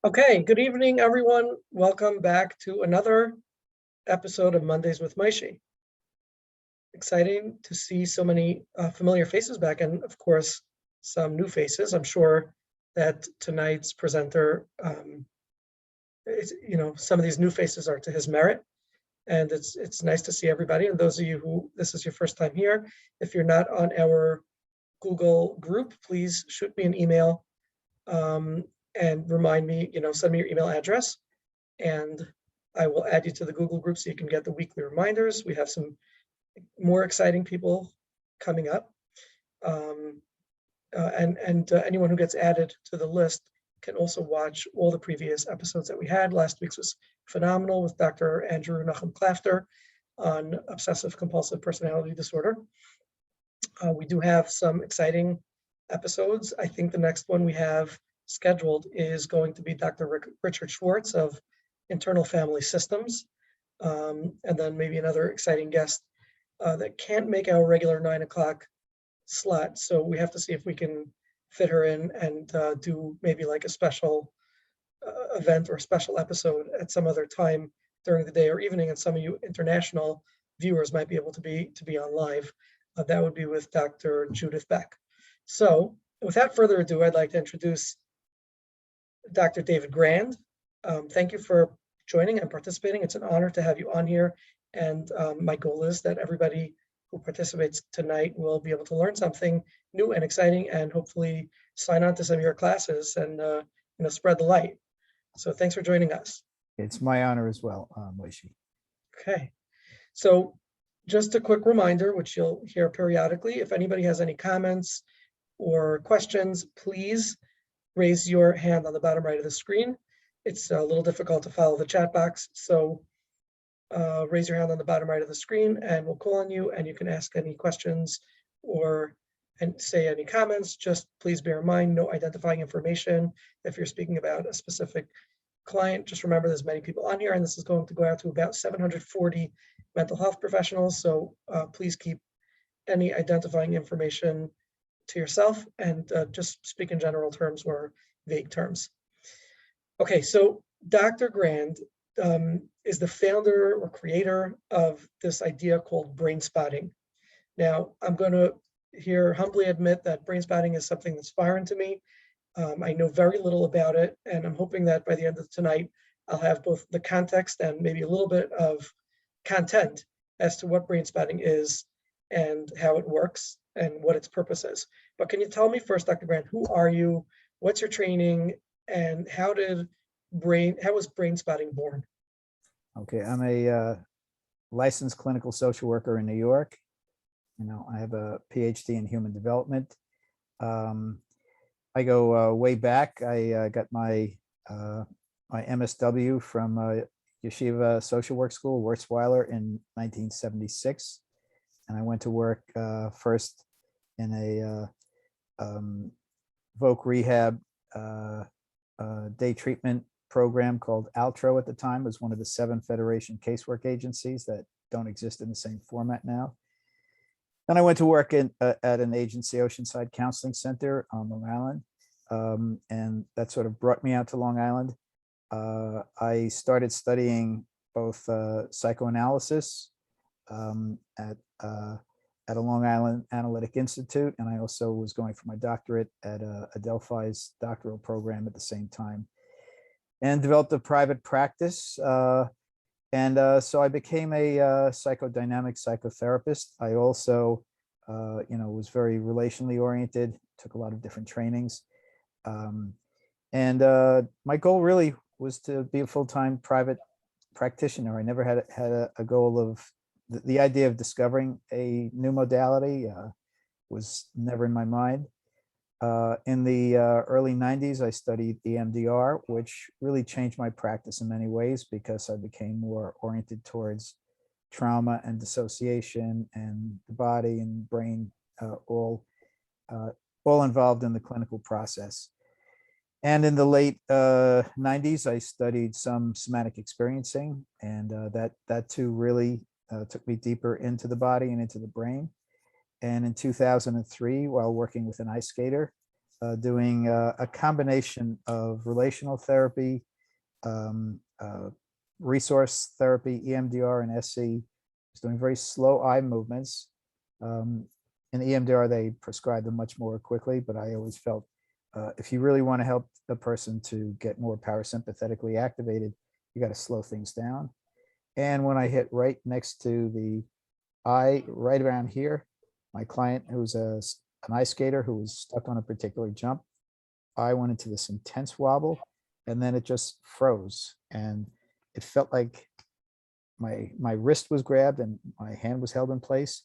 Okay, good evening, everyone. Welcome back to another episode of Mondays with Moshe. Exciting to see so many familiar faces back, and of course, some new faces. I'm sure that tonight's presenter, some of these new faces are to his merit, and it's nice to see everybody. And those of you who this is your first time here, if you're not on our Google group, please shoot me an email. And remind me, send me your email address and I will add you to the Google group so you can get the weekly reminders. We have some more exciting people coming up. Anyone who gets added to the list can also watch all the previous episodes that we had. Last week's was phenomenal with Dr. Andrew Nachum Klafter on obsessive compulsive personality disorder. We do have some exciting episodes. I think the next one we have scheduled is going to be Dr. Richard Schwartz of Internal Family Systems, and then maybe another exciting guest that can't make our regular 9 o'clock slot. So we have to see if we can fit her in and do maybe like a special event or a special episode at some other time during the day or evening, and some of you international viewers might be able to be on live. That would be with Dr. Judith Beck. So without further ado, I'd like to introduce Dr. David Grand. Thank you for joining and participating. It's an honor to have you on here. And my goal is that everybody who participates tonight will be able to learn something new and exciting and hopefully sign on to some of your classes and spread the light. So thanks for joining us. It's my honor as well, Moshe. Okay. So just a quick reminder, which you'll hear periodically, if anybody has any comments or questions, please raise your hand on the bottom right of the screen. It's a little difficult to follow the chat box, so raise your hand on the bottom right of the screen and we'll call on you and you can ask any questions and say any comments. Just please bear in mind, no identifying information. If you're speaking about a specific client, just remember there's many people on here and this is going to go out to about 740 mental health professionals. So please keep any identifying information to yourself and just speak in general terms or vague terms. Okay, so Dr. Grand is the founder or creator of this idea called Brainspotting. Now, I'm going to here humbly admit that Brainspotting is something that's foreign to me. I know very little about it, and I'm hoping that by the end of tonight, I'll have both the context and maybe a little bit of content as to what Brainspotting is and how it works and what its purpose is. But can you tell me first, Dr. Grant, who are you, what's your training, and how was Brainspotting born? Okay, I'm a licensed clinical social worker in New York. I have a PhD in human development. I go way back. I got my MSW from Yeshiva Social Work School, Wurzweiler, in 1976. And I went to work first in a voc rehab day treatment program called Altro at the time. It was one of the 7 Federation casework agencies that don't exist in the same format now. Then I went to work at an agency, Oceanside Counseling Center on Long Island. And that sort of brought me out to Long Island. I started studying both psychoanalysis at a Long Island Analytic Institute, and I also was going for my doctorate at Adelphi's doctoral program at the same time, and developed a private practice. So I became a psychodynamic psychotherapist. I also, was very relationally oriented, took a lot of different trainings. My goal really was to be a full-time private practitioner. I never had a goal of the idea of discovering a new modality was never in my mind. In the early 90s, I studied EMDR, which really changed my practice in many ways because I became more oriented towards trauma and dissociation and the body and brain all involved in the clinical process. And in the late 90s, I studied some somatic experiencing, and that too really took me deeper into the body and into the brain. And in 2003, while working with an ice skater, doing a combination of relational therapy, resource therapy, EMDR and SC. Just doing very slow eye movements. In EMDR, they prescribe them much more quickly, but I always felt if you really want to help the person to get more parasympathetically activated, you got to slow things down. And when I hit right next to the eye, right around here, my client, who's an ice skater who was stuck on a particular jump, I went into this intense wobble, and then it just froze. And it felt like my wrist was grabbed and my hand was held in place.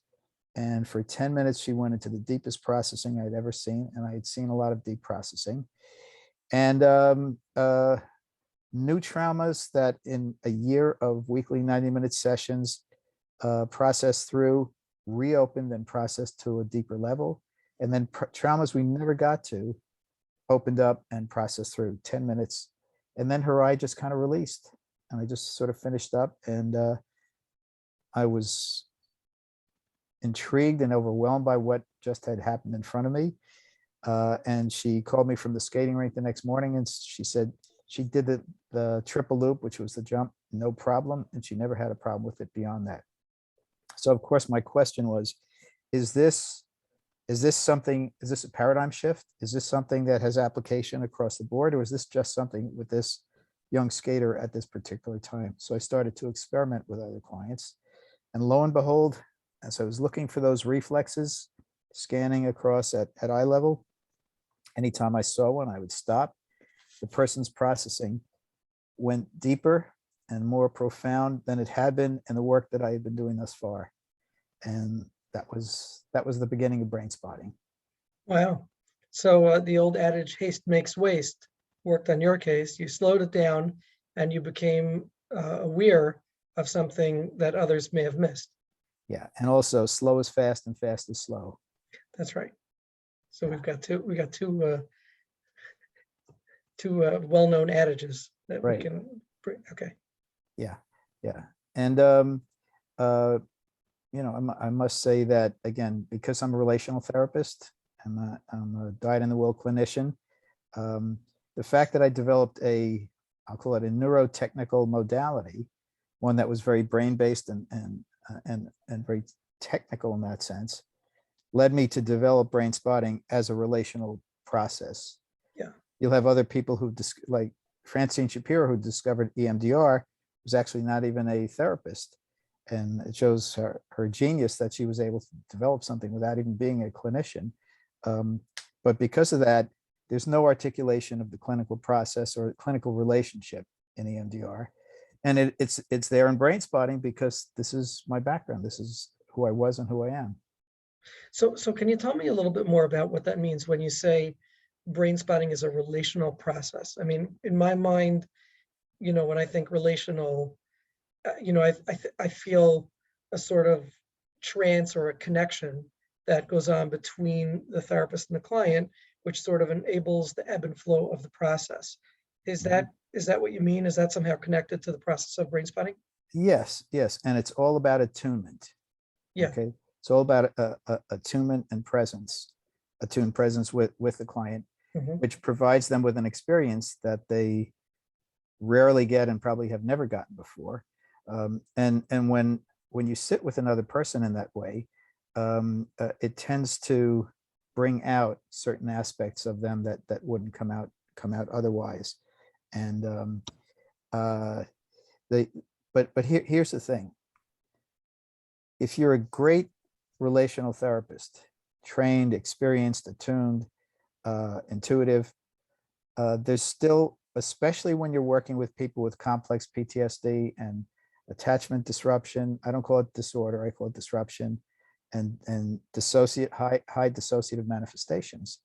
And for 10 minutes, she went into the deepest processing I'd ever seen. And I had seen a lot of deep processing. And new traumas that in a year of weekly 90-minute sessions processed through, reopened and processed to a deeper level. And then traumas we never got to opened up and processed through 10 minutes. And then her eye just kind of released. And I just sort of finished up, and I was intrigued and overwhelmed by what just had happened in front of me. And she called me from the skating rink the next morning, and she said she did the triple loop, which was the jump, no problem. And she never had a problem with it beyond that. So of course, my question was, is this a paradigm shift? Is this something that has application across the board, or is this just something with this young skater at this particular time? So I started to experiment with other clients, and lo and behold, as I was looking for those reflexes, scanning across at eye level, anytime I saw one, I would stop. The person's processing went deeper and more profound than it had been in the work that I had been doing thus far. And that was the beginning of Brainspotting. Wow. So the old adage, haste makes waste, worked on your case. You slowed it down and you became aware of something that others may have missed. Yeah, and also slow is fast and fast is slow. That's right. So Yeah. we got two well-known adages that Right. we can bring. Okay. Yeah, yeah. And I must say that again, because I'm a relational therapist, I'm a diet in the will clinician. The fact that I developed I'll call it a neurotechnical modality, one that was very brain-based and very technical in that sense, led me to develop Brainspotting as a relational process. Yeah. You'll have other people who like Francine Shapiro, who discovered EMDR, was actually not even a therapist. And it shows her genius that she was able to develop something without even being a clinician. But because of that, there's no articulation of the clinical process or clinical relationship in EMDR. And it's there in Brainspotting because this is my background. This is who I was and who I am. So can you tell me a little bit more about what that means when you say Brainspotting is a relational process? I mean, in my mind, when I think relational, I feel a sort of trance or a connection that goes on between the therapist and the client, which sort of enables the ebb and flow of the process. Is that what you mean? Is that somehow connected to the process of Brainspotting? Yes, yes. And it's all about attunement. Yeah. Okay. It's all about attunement and presence, attuned presence with the client, which provides them with an experience that they rarely get and probably have never gotten before. And when you sit with another person in that way, it tends to bring out certain aspects of them that wouldn't come out otherwise. And here's the thing: if you're a great relational therapist, trained, experienced, attuned, intuitive, there's still, especially when you're working with people with complex PTSD and attachment disruption, I don't call it disorder, I call it disruption, and high dissociative manifestations.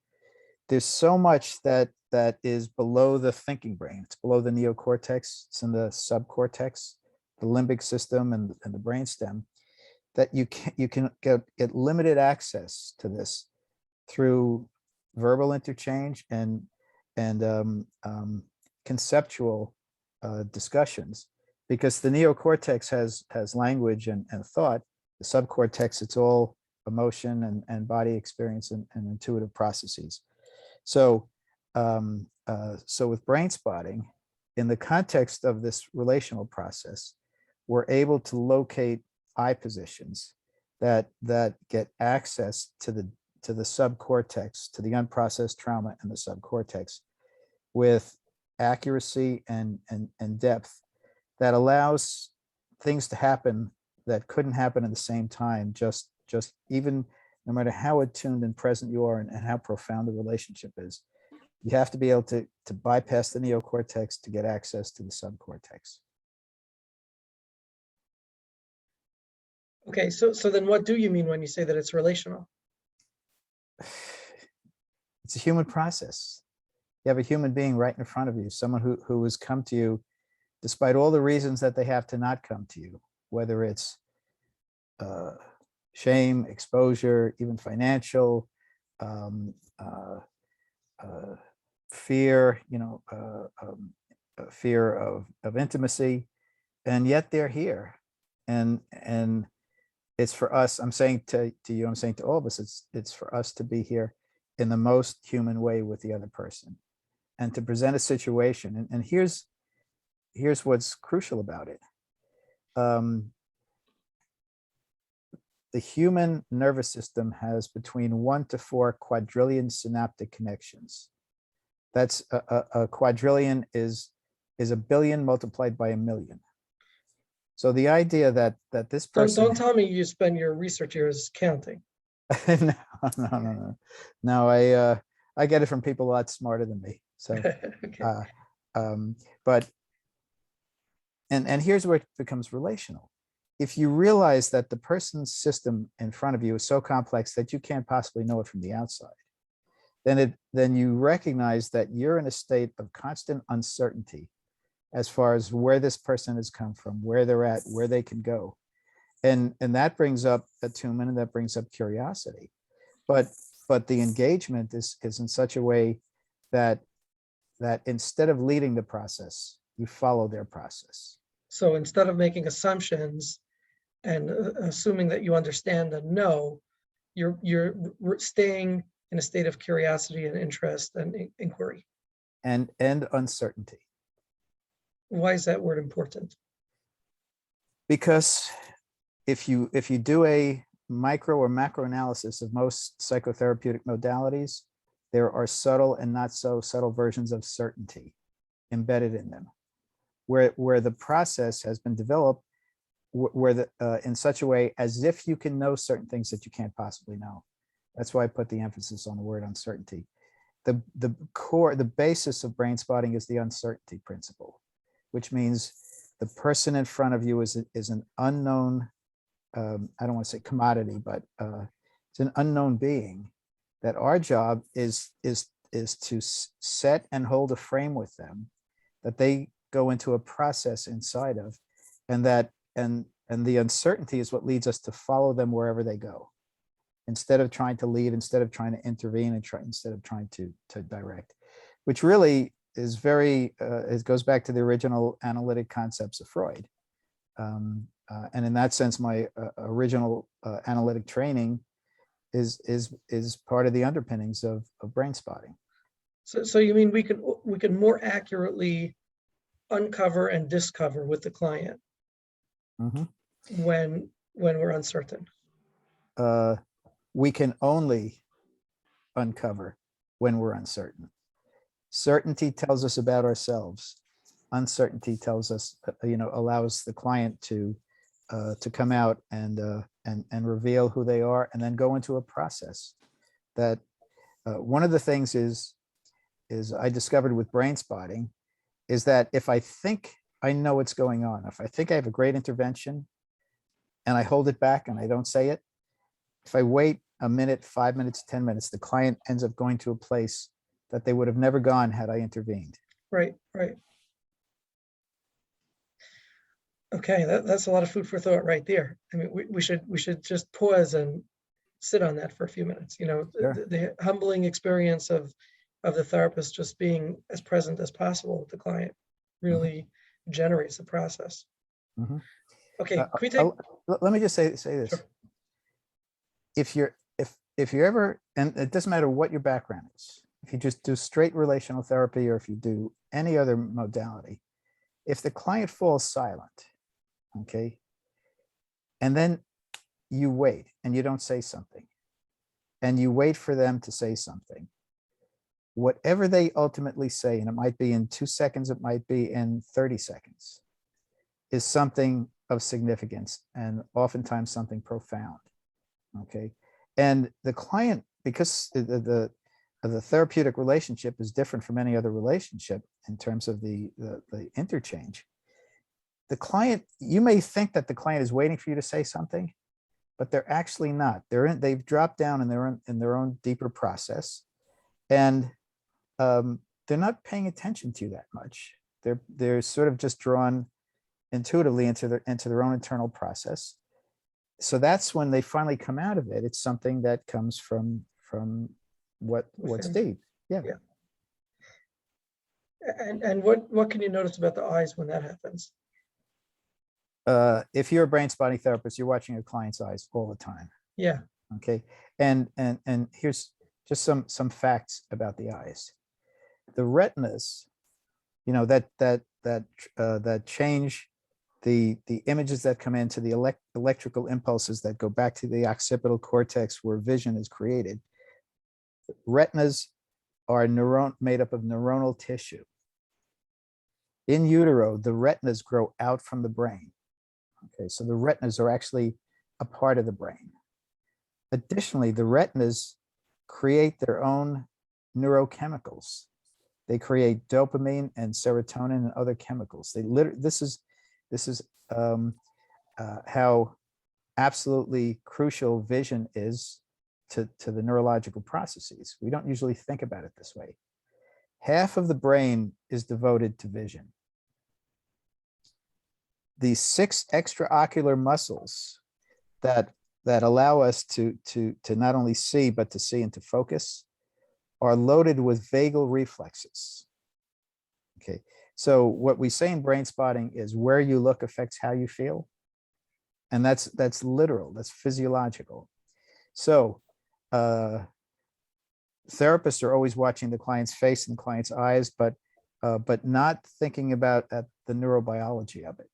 There's so much that is below the thinking brain. It's below the neocortex. It's in the subcortex, the limbic system, and the brainstem, that you can get limited access to this through verbal interchange and conceptual discussions, because the neocortex has language and thought. The subcortex, it's all emotion and body experience and intuitive processes. So, so with brain spotting, in the context of this relational process, we're able to locate eye positions that get access to the subcortex, to the unprocessed trauma in the subcortex, with accuracy and depth that allows things to happen that couldn't happen at the same time, just even no matter how attuned and present you are, and how profound the relationship is. You have to be able to bypass the neocortex to get access to the subcortex. Okay, so then what do you mean when you say that it's relational? It's a human process. You have a human being right in front of you, someone who has come to you despite all the reasons that they have to not come to you, whether it's shame, exposure, even financial, fear, fear of intimacy, and yet they're here. And it's for us, I'm saying to you, I'm saying to all of us, it's for us to be here in the most human way with the other person, and to present a situation. And here's what's crucial about it. The human nervous system has between 1 to 4 quadrillion synaptic connections. That's a quadrillion is a billion multiplied by a million. So the idea that this person Don't tell me you spend your research years counting. no, I get it from people a lot smarter than me. So Okay. but and here's where it becomes relational. If you realize that the person's system in front of you is so complex that you can't possibly know it from the outside, then you recognize that you're in a state of constant uncertainty as far as where this person has come from, where they're at, where they can go. And that brings up attunement, and that brings up curiosity. But the engagement is in such a way that instead of leading the process, you follow their process. So instead of making assumptions and assuming that you understand and know, you're staying in a state of curiosity and interest and inquiry. And uncertainty. Why is that word important? Because if you do a micro or macro analysis of most psychotherapeutic modalities, there are subtle and not so subtle versions of certainty embedded in them, where the process has been developed in such a way as if you can know certain things that you can't possibly know. That's why I put the emphasis on the word uncertainty. The core, the basis of brain spotting is the uncertainty principle, which means the person in front of you is an unknown, I don't want to say commodity, but it's an unknown being, that our job is to set and hold a frame with them that they go into a process inside of, and the uncertainty is what leads us to follow them wherever they go, instead of trying to lead, instead of trying to intervene, instead of trying to direct, which really is very, it goes back to the original analytic concepts of Freud. And in that sense, my original analytic training is part of the underpinnings of brain spotting. So you mean we can more accurately uncover and discover with the client when we're uncertain? We can only uncover when we're uncertain. Certainty tells us about ourselves. Uncertainty tells us, allows the client to come out and reveal who they are, and then go into a process. That one of the things is I discovered with brain spotting is that if I think I know what's going on, if I think I have a great intervention and I hold it back and I don't say it, if I wait a minute, 5 minutes, 10 minutes, the client ends up going to a place that they would have never gone had I intervened. Right. Okay, that's a lot of food for thought right there. I mean, we should just pause and sit on that for a few minutes. Sure. The humbling experience of the therapist just being as present as possible with the client really generates the process. Okay, can we take? Let me just say this. Sure. If you're ever, and it doesn't matter what your background is, if you just do straight relational therapy, or if you do any other modality, if the client falls silent, okay, and then you wait and you don't say something, and you wait for them to say something, whatever they ultimately say, and it might be in 2 seconds, it might be in 30 seconds, is something of significance and oftentimes something profound. Okay. And the client, because the therapeutic relationship is different from any other relationship in terms of the interchange, the client, you may think that the client is waiting for you to say something, but they're actually not. They've dropped down in their own deeper process, and they're not paying attention to you that much. They're sort of just drawn intuitively into their own internal process. So that's when they finally come out of it. It's something that comes from what's Within. deep. Yeah. Yeah. And what can you notice about the eyes when that happens? If you're a brain spotting therapist, you're watching your client's eyes all the time. Yeah. Okay. And here's just some facts about the eyes. The retinas, that change the images that come into the electrical impulses that go back to the occipital cortex where vision is created. Retinas are made up of neuronal tissue. In utero, the retinas grow out from the brain. Okay, so the retinas are actually a part of the brain. Additionally, the retinas create their own neurochemicals. They create dopamine and serotonin and other chemicals. This is how absolutely crucial vision is to the neurological processes. We don't usually think about it this way. Half of the brain is devoted to vision. The 6 extraocular muscles that allow us to not only see, but to see and to focus are loaded with vagal reflexes. Okay, so what we say in brain spotting is where you look affects how you feel. And that's literal, that's physiological. So therapists are always watching the client's face and the client's eyes, but not thinking about the neurobiology of it.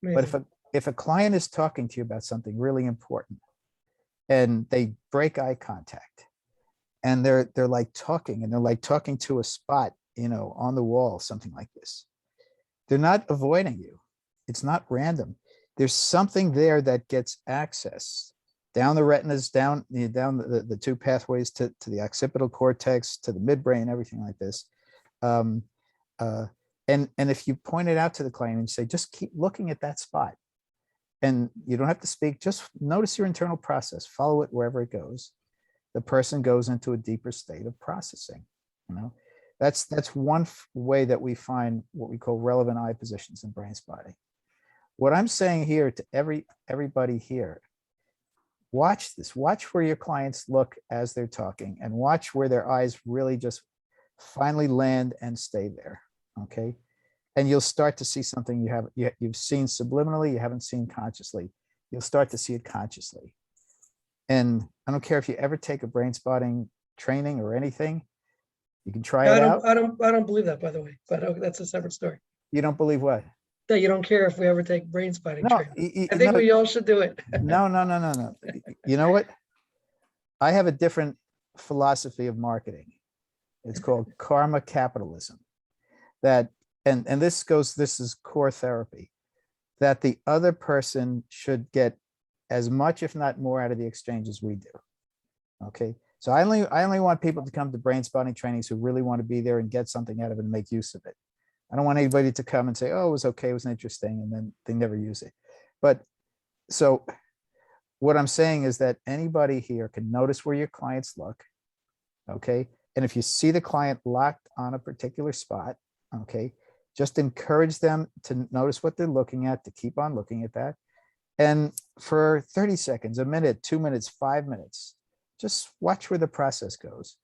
Amazing. But if a client is talking to you about something really important and they break eye contact and they're like talking, and they're like talking to a spot, on the wall, something like this, they're not avoiding you. It's not random. There's something there that gets access down the retinas, down the 2 pathways to the occipital cortex, to the midbrain, everything like this. And if you point it out to the client and say, just keep looking at that spot, and you don't have to speak, just notice your internal process, follow it wherever it goes. The person goes into a deeper state of processing. That's one way that we find what we call relevant eye positions in brain spotting. What I'm saying here to everybody here, watch this, watch where your clients look as they're talking, and watch where their eyes really just finally land and stay there. Okay. And you'll start to see something you've seen subliminally, you haven't seen consciously. You'll start to see it consciously. And I don't care if you ever take a brain spotting training or anything, you can try it out. I don't believe that, by the way, but that's a separate story. You don't believe what? That you don't care if we ever take brain spotting No, training. I think no, we all should do it. no. You know what? I have a different philosophy of marketing. It's called karma capitalism. That and this is core therapy, that the other person should get as much, if not more, out of the exchange as we do. Okay. So I only want people to come to brain spotting trainings who really want to be there and get something out of it and make use of it. I don't want anybody to come and say, oh, it was okay, it was interesting, and then they never use it. But so what I'm saying is that anybody here can notice where your clients look. Okay. And if you see the client locked on a particular spot, okay, just encourage them to notice what they're looking at, to keep on looking at that. And for 30 seconds, a minute, 2 minutes, 5 minutes, just watch where the process goes.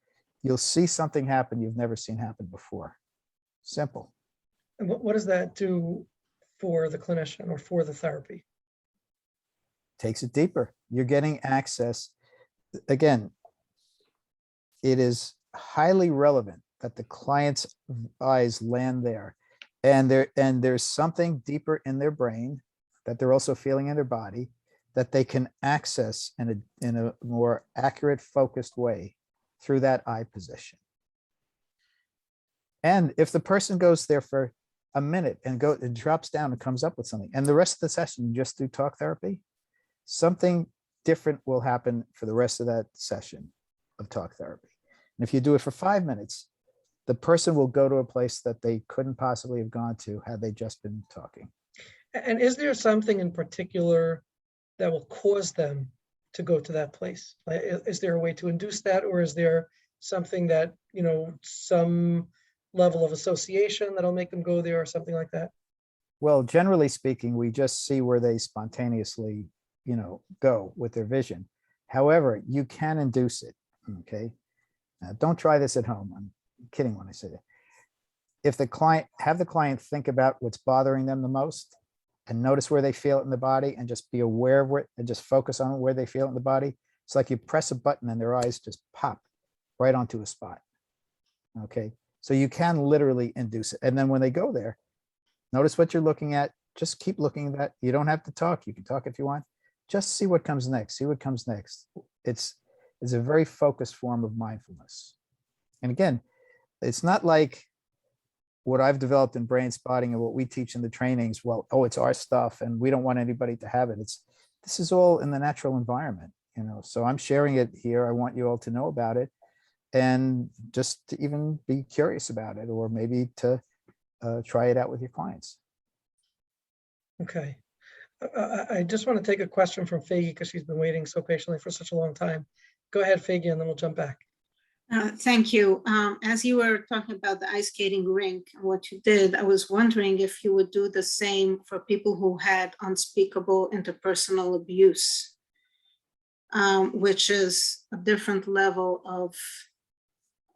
You'll see something happen you've never seen happen before. Simple. And what does that do for the clinician or for the therapy? Takes it deeper. You're getting access. Again, it is highly relevant that the client's eyes land there. And there's something deeper in their brain that they're also feeling in their body that they can access in a more accurate, focused way through that eye position. And if the person goes there for a minute and drops down and comes up with something, and the rest of the session you just do talk therapy, something different will happen for the rest of that session of talk therapy. And if you do it for 5 minutes, the person will go to a place that they couldn't possibly have gone to had they just been talking. And is there something in particular that will cause them to go to that place? Like, is there a way to induce that, or is there something that, some level of association that'll make them go there or something like that? Well, generally speaking, we just see where they spontaneously, go with their vision. However, you can induce it. Okay. Now, don't try this at home. I'm kidding when I say that. If have the client think about what's bothering them the most and notice where they feel it in the body and just be aware of it and just focus on where they feel it in the body. It's like you press a button and their eyes just pop right onto a spot. Okay. So you can literally induce it. And then when they go there, notice what you're looking at. Just keep looking at that. You don't have to talk. You can talk if you want. Just see what comes next. See what comes next. It's a very focused form of mindfulness. And again, it's not like what I've developed in brain spotting and what we teach in the trainings. Well, it's our stuff and we don't want anybody to have it. This is all in the natural environment, so I'm sharing it here. I want you all to know about it and just to even be curious about it, or maybe to try it out with your clients. Okay. I just want to take a question from Faggy because she's been waiting so patiently for such a long time. Go ahead, Faggy, and then we'll jump back. Thank you. As you were talking about the ice skating rink and what you did, I was wondering if you would do the same for people who had unspeakable interpersonal abuse, which is a different level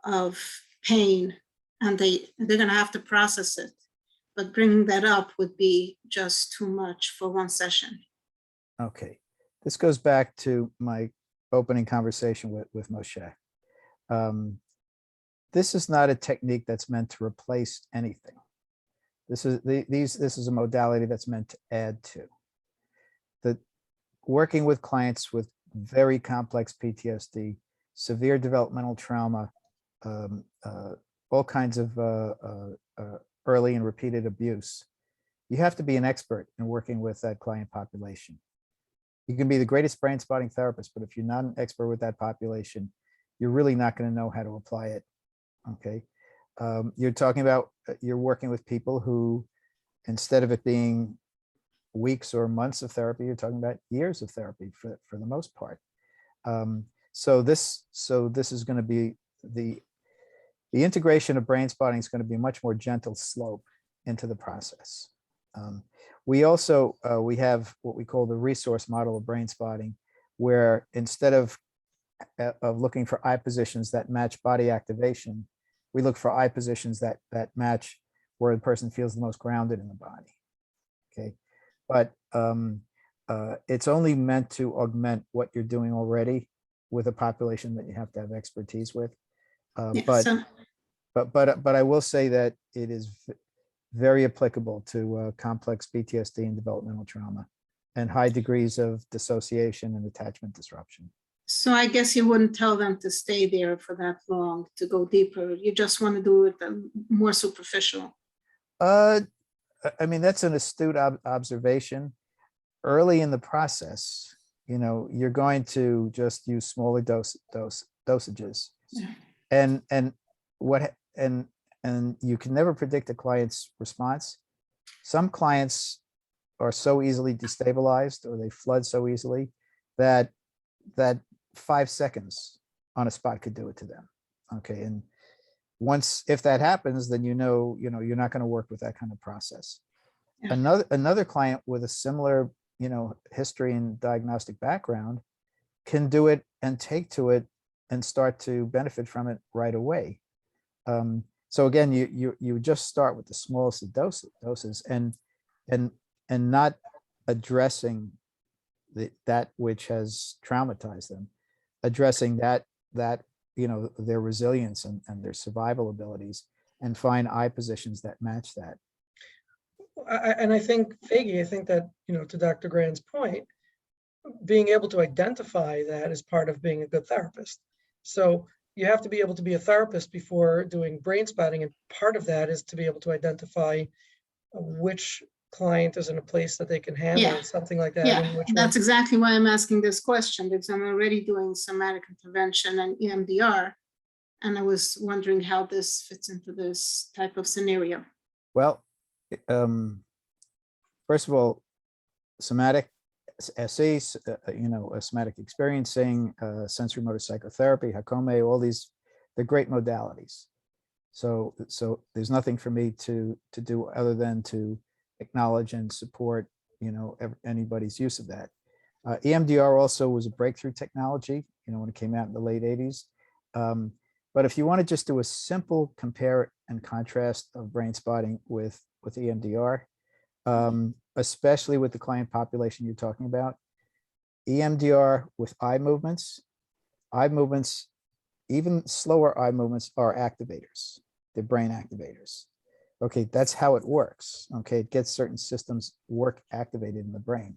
of pain, and they're going to have to process it. But bringing that up would be just too much for one session. Okay. This goes back to my opening conversation with Moshe. This is not a technique that's meant to replace anything. This is a modality that's meant to add to. Working with clients with very complex PTSD, severe developmental trauma, all kinds of early and repeated abuse, you have to be an expert in working with that client population. You can be the greatest brain spotting therapist, but if you're not an expert with that population, you're really not going to know how to apply it. Okay. You're talking about, you're working with people who, instead of it being weeks or months of therapy, you're talking about years of therapy for the most part. So this is going to be the integration of brain spotting is going to be a much more gentle slope into the process. We also, we have what we call the resource model of brain spotting, where instead of looking for eye positions that match body activation, we look for eye positions that match where the person feels the most grounded in the body. Okay, but it's only meant to augment what you're doing already with a population that you have to have expertise with. But I will say that it is very applicable to complex PTSD and developmental trauma and high degrees of dissociation and attachment disruption. So I guess you wouldn't tell them to stay there for that long, to go deeper. You just want to do it more superficial. I mean, that's an astute observation. Early in the process, you're going to just use smaller dosages. Yeah. And you can never predict a client's response. Some clients are so easily destabilized, or they flood so easily that 5 seconds on a spot could do it to them. Okay. And if that happens, then you're not going to work with that kind of process. Yeah. Another client with a similar, history and diagnostic background can do it and take to it and start to benefit from it right away. So again, you just start with the smallest of doses and not addressing that which has traumatized them, addressing that their resilience and their survival abilities, and find eye positions that match that. And I think, Faggy, I think that, to Dr. Grand's point, being able to identify that is part of being a good therapist. So you have to be able to be a therapist before doing brain spotting. And part of that is to be able to identify which client is in a place that they can handle something like that. Yeah, and which that's one. exactly why I'm asking this question, because I'm already doing somatic intervention and EMDR. And I was wondering how this fits into this type of scenario. Well, first of all, somatic SE, somatic experiencing, sensory motor psychotherapy, Hakome, all these, they're great modalities. So there's nothing for me to do other than to acknowledge and support, anybody's use of that. EMDR also was a breakthrough technology, when it came out in the late 80s. But if you want to just do a simple compare and contrast of brain spotting with EMDR, especially with the client population you're talking about, EMDR with eye movements, even slower eye movements are activators. They're brain activators. Okay, that's how it works. Okay, it gets certain systems work activated in the brain.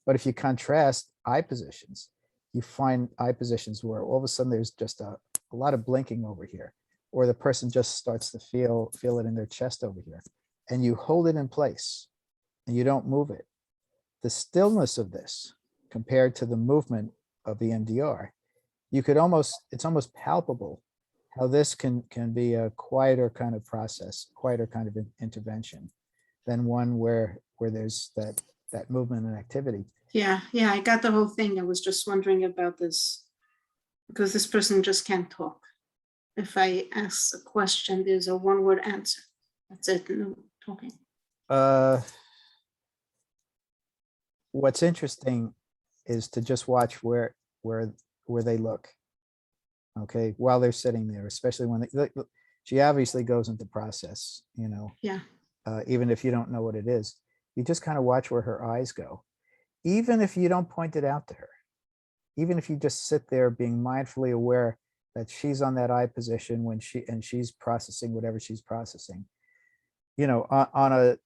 But if you contrast eye positions, you find eye positions where all of a sudden there's just a lot of blinking over here, or the person just starts to feel it in their chest over here, and you hold it in place and you don't move it. The stillness of this compared to the movement of the EMDR, it's almost palpable how this can be a quieter kind of process, quieter kind of intervention than one where there's that movement and activity. Yeah, I got the whole thing. I was just wondering about this because this person just can't talk. If I ask a question, there's a one-word answer. That's it, no talking. What's interesting is to just watch where they look. Okay, while they're sitting there, especially when she obviously goes into process, Yeah. Even if you don't know what it is, you just kind of watch where her eyes go. Even if you don't point it out to her, even if you just sit there being mindfully aware that she's on that eye position when she's processing whatever she's processing, on a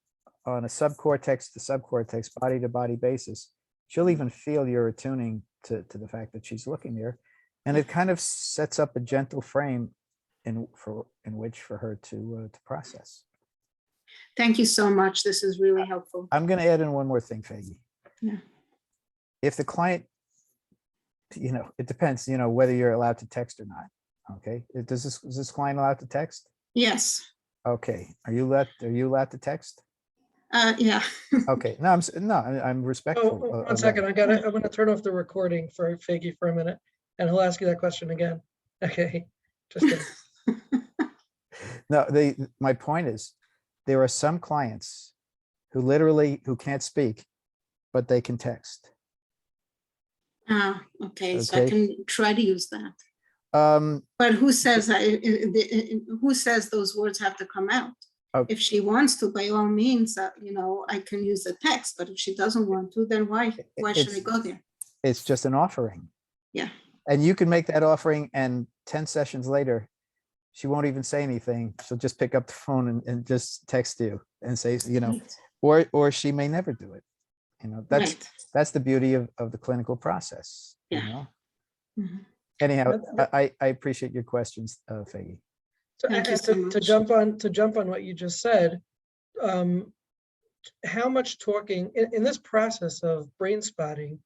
subcortex to subcortex, body to body basis, she'll even feel you're attuning to the fact that she's looking there. And it kind of sets up a gentle frame in which for her to process. Thank you so much. This is really helpful. I'm going to add in one more thing, Faggy. Yeah. If the client, it depends, whether you're allowed to text or not. Okay. Is this client allowed to text? Yes. Okay. Are you allowed to text? Yeah. Okay. No, I'm respectful. Oh, of one second. that. I'm going to turn off the recording for Faggy for a minute, and he'll ask you that question again. Okay. Just kidding. No, my point is, there are some clients who can't speak, but they can text. Okay. So I Okay. can try to use that. Um, But who says who says those words have to come out? Oh. If she wants to, by all means, I can use the text. But if she doesn't want to, then why should I go there? It's just an offering. Yeah. And you can make that offering, and 10 sessions later, she won't even say anything. She'll just pick up the phone and just text you and say, Right. or she may never do it. Right. That's the beauty of the clinical process. Yeah. Mhm. Anyhow, I appreciate your questions, Faggy. So, Thank you and so to much. jump on what you just said, how much talking in this process of brain spotting,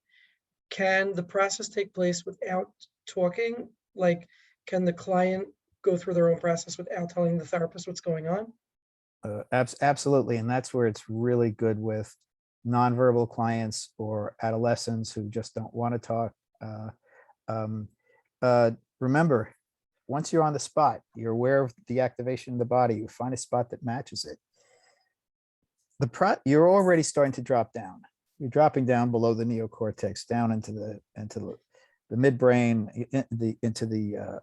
can the process take place without talking? Like, can the client go through their own process without telling the therapist what's going on? Absolutely. And that's where it's really good with nonverbal clients or adolescents who just don't want to talk. Remember, once you're on the spot, you're aware of the activation of the body, you find a spot that matches it. You're already starting to drop down. You're dropping down below the neocortex, down into the midbrain, into the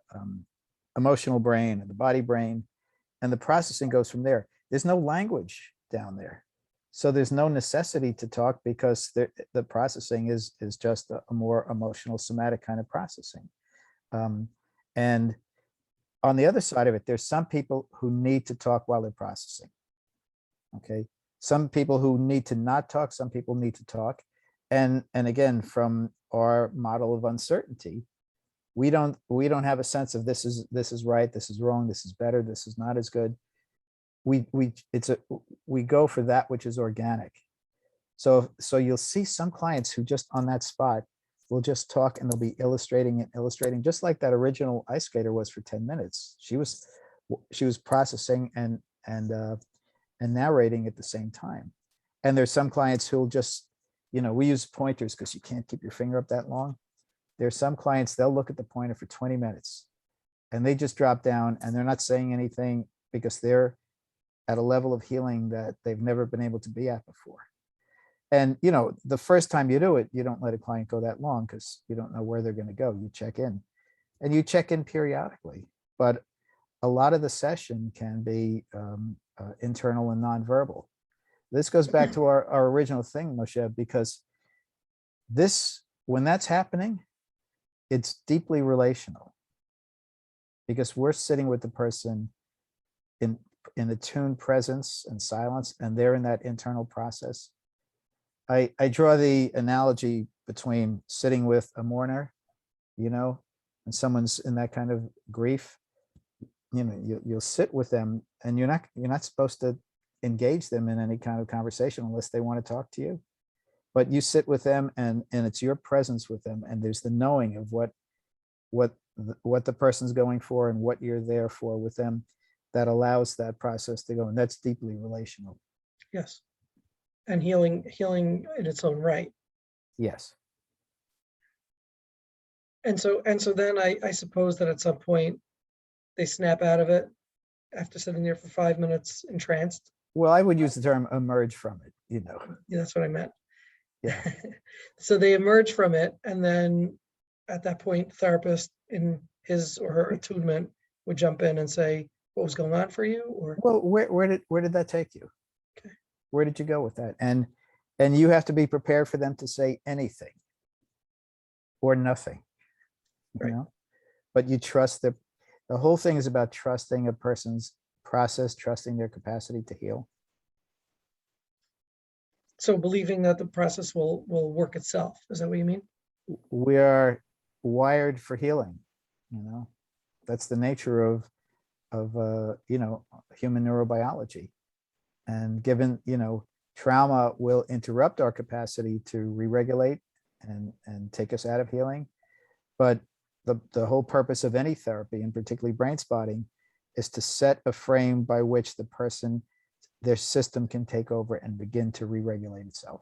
emotional brain and the body brain, and the processing goes from there. There's no language down there, so there's no necessity to talk because the processing is just a more emotional, somatic kind of processing. And on the other side of it, there's some people who need to talk while they're processing. Okay. Some people who need to not talk, some people need to talk. And again, from our model of uncertainty, we don't have a sense of this is right, this is wrong, this is better, this is not as good. We go for that which is organic. So you'll see some clients who just on that spot will just talk, and they'll be illustrating and illustrating, just like that original ice skater was for 10 minutes. She was processing and narrating at the same time. And there's some clients who'll just, we use pointers because you can't keep your finger up that long. There's some clients, they'll look at the pointer for 20 minutes and they just drop down and they're not saying anything because they're at a level of healing that they've never been able to be at before. And, the first time you do it, you don't let a client go that long because you don't know where they're going to go. You check in, and you check in periodically. But a lot of the session can be internal and nonverbal. This goes back to our original thing, Moshe, because when that's happening, it's deeply relational, because we're sitting with the person in attuned presence and silence, and they're in that internal process. I draw the analogy between sitting with a mourner, and someone's in that kind of grief. You'll sit with them, and you're not supposed to engage them in any kind of conversation unless they want to talk to you. But you sit with them, and it's your presence with them, and there's the knowing of what the person's going for and what you're there for with them, that allows that process to go, and that's deeply relational. Yes. And healing in its own right. Yes. And so then I suppose that at some point they snap out of it after sitting there for 5 minutes entranced. Well, I would use the term emerge from it, Yeah, that's what I meant. Yeah. So they emerge from it, and then at that point, the therapist in his or her attunement would jump in and say, what was going on for you? Or Well, where did that take you? Okay. Where did you go with that? And you have to be prepared for them to say anything or nothing, Right. But you trust the whole thing is about trusting a person's process, trusting their capacity to heal. so believing that the process will work itself. Is that what you mean? We are wired for healing. That's the nature of human neurobiology. And given, trauma will interrupt our capacity to re-regulate and take us out of healing. But the whole purpose of any therapy, and particularly brain spotting, is to set a frame by which their system can take over and begin to re-regulate itself.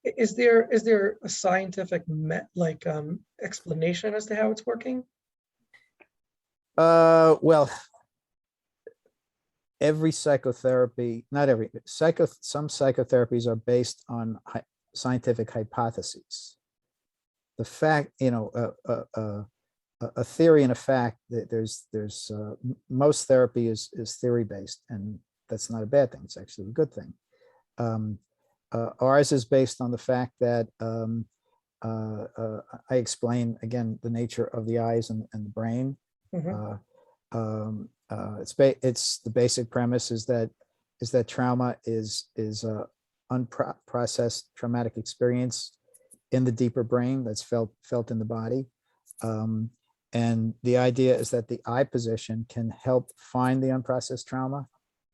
Is there a scientific explanation as to how it's working? Well, every psychotherapy, not every, some psychotherapies are based on scientific hypotheses. The fact, a theory and a fact, that there's most therapy is theory based, and that's not a bad thing. It's actually a good thing. Ours is based on the fact that I explain again the nature of the eyes and the brain. Mhm. It's the basic premise is that trauma is unprocessed traumatic experience in the deeper brain that's felt in the body. And the idea is that the eye position can help find the unprocessed trauma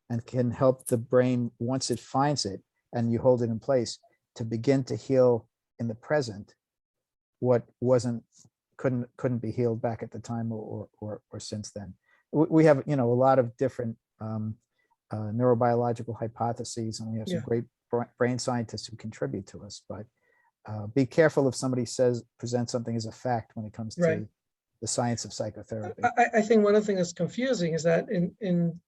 and can help the brain, once it finds it and you hold it in place, to begin to heal in the present what couldn't be healed back at the time or since then. We have a lot of different neurobiological hypotheses, and we have some great brain scientists who contribute to us. But be careful if somebody presents something as a fact when it comes to the science of psychotherapy. I think one of the things that's confusing is that in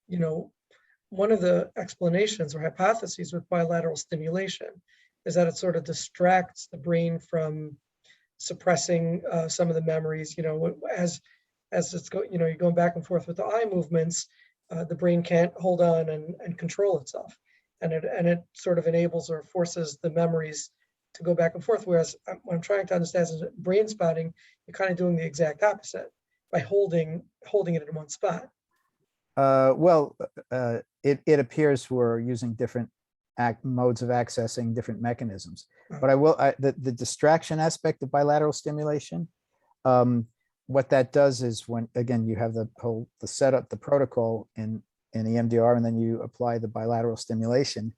one of the explanations or hypotheses with bilateral stimulation is that it sort of distracts the brain from suppressing some of the memories. As it's you're going back and forth with the eye movements, the brain can't hold on and control itself, and it sort of enables or forces the memories to go back and forth. Whereas what I'm trying to understand is brain spotting, you're kind of doing the exact opposite by holding it in one spot. It appears we're using different modes of accessing different mechanisms. Oh. But the distraction aspect of bilateral stimulation, what that does is when, again, you have the setup, the protocol in the MDR, and then you apply the bilateral stimulation.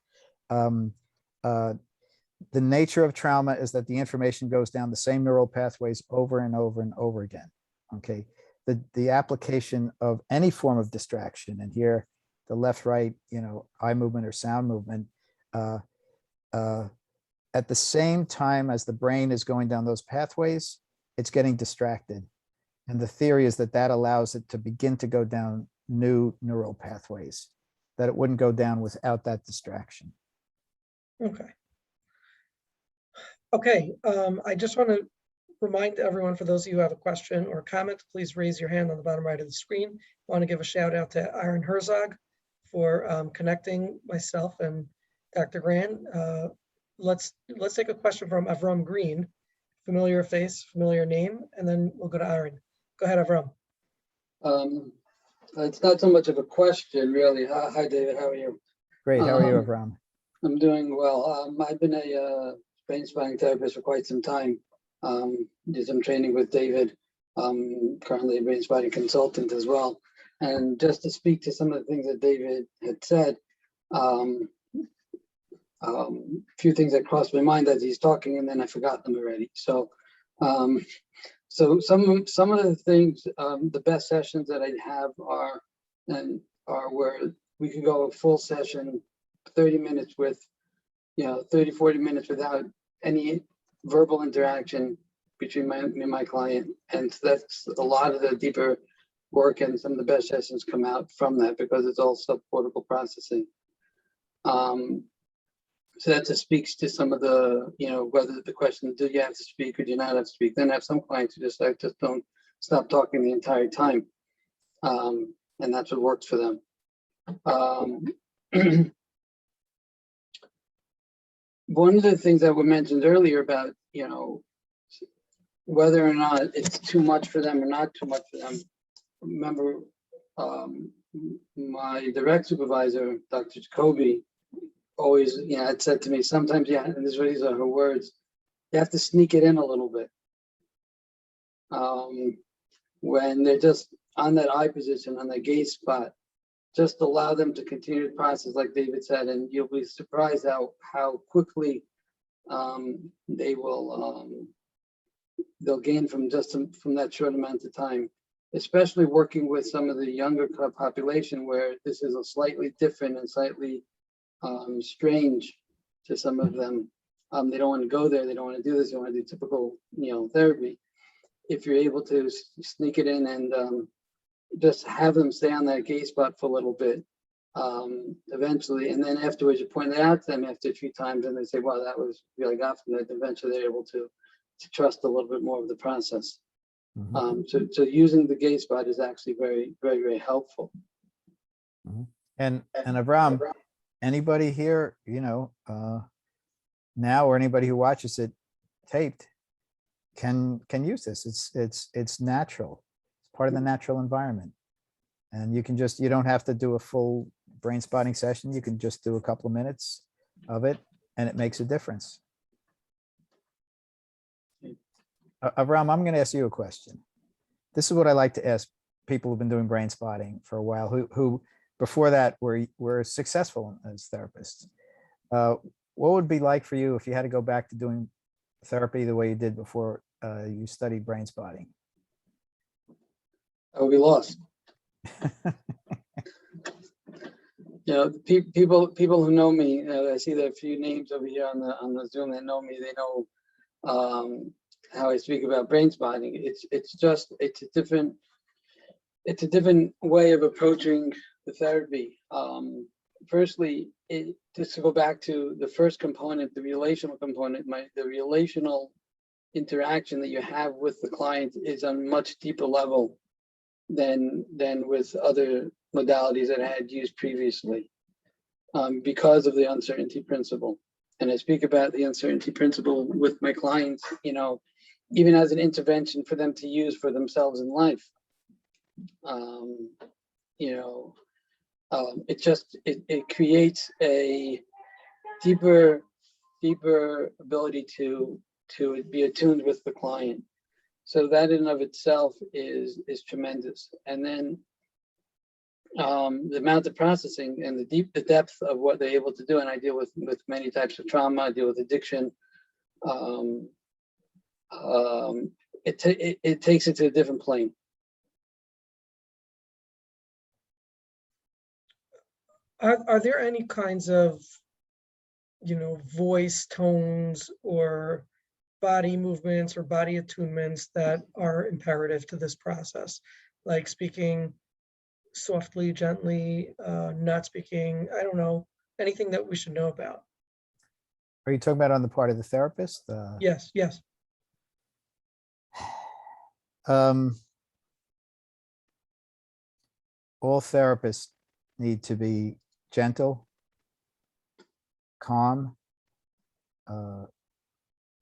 The nature of trauma is that the information goes down the same neural pathways over and over and over again. Okay. The application of any form of distraction, and here the left, right, eye movement or sound movement, at the same time as the brain is going down those pathways, it's getting distracted. And the theory is that that allows it to begin to go down new neural pathways that it wouldn't go down without that distraction. Okay. Okay, I just want to remind everyone, for those of you who have a question or comment, please raise your hand on the bottom right of the screen. I want to give a shout out to Aaron Herzog for connecting myself and Dr. Gran. Let's take a question from Avram Green, familiar face, familiar name, and then we'll go to Aaron. Go ahead, Avram. It's not so much of a question, really. Hi, David. How are you? Great. How are you, Avram? I'm doing well. I've been a brain spotting therapist for quite some time. Did some training with David. Currently a brain spotting consultant as well. And just to speak to some of the things that David had said, a few things that crossed my mind as he's talking, and then I forgot them already. So, so some of the things, the best sessions that I have are where we could go a full session, 30 minutes with, 30, 40 minutes without any verbal interaction between me and my client. And that's a lot of the deeper work, and some of the best sessions come out from that because it's all sub-cortical processing. So that just speaks to some of the, whether the question, do you have to speak or do you not have to speak? Then I have some clients who just don't stop talking the entire time. And that's what works for them. One of the things that were mentioned earlier about, whether or not it's too much for them or not too much for them. Remember, my direct supervisor, Dr. Jacoby, always, had said to me, sometimes, and these are her words, you have to sneak it in a little bit. When they're just on that eye position, on that gaze spot, just allow them to continue the process, like David said, and you'll be surprised how quickly they will they'll gain from that short amount of time. Especially working with some of the younger population, where this is a slightly different and slightly strange to some of them. They don't want to go there. They don't want to do this. They want to do typical, therapy. If you're able to sneak it in and just have them stay on that gaze spot for a little bit, eventually, and then afterwards you point it out to them after a few times, and they say, "Wow, that was really got from that." Eventually, they're able to trust a little bit more of the process. Mm-hmm. So using the gaze spot is actually very, very, very helpful. Mm-hmm. And Avram, anybody here, now, or anybody who watches it taped can use this. It's natural. It's part of the natural environment. And you don't have to do a full brain spotting session. You can just do a couple of minutes of it, and it makes a difference. Avram, I'm going to ask you a question. This is what I like to ask people who've been doing brain spotting for a while, who before that were successful as therapists. What would it be like for you if you had to go back to doing therapy the way you did before you studied brain spotting? I would be lost. People who know me, I see there are a few names over here on the Zoom that know me. They know how I speak about brain spotting. It's a different way of approaching the therapy. Firstly, just to go back to the first component, the relational component, the relational interaction that you have with the client is on a much deeper level than with other modalities that I had used previously, because of the uncertainty principle. And I speak about the uncertainty principle with my clients, even as an intervention for them to use for themselves in life. It creates a deeper ability to be attuned with the client. So that in and of itself is tremendous. And then the amount of processing and the depth of what they're able to do. And I deal with many types of trauma. I deal with addiction. It takes it to a different plane. Are there any kinds of, voice tones or body movements or body attunements that are imperative to this process? Like speaking softly, gently, not speaking, I don't know, anything that we should know about? Are you talking about on the part of the therapist? Yes, yes. All therapists need to be gentle, calm,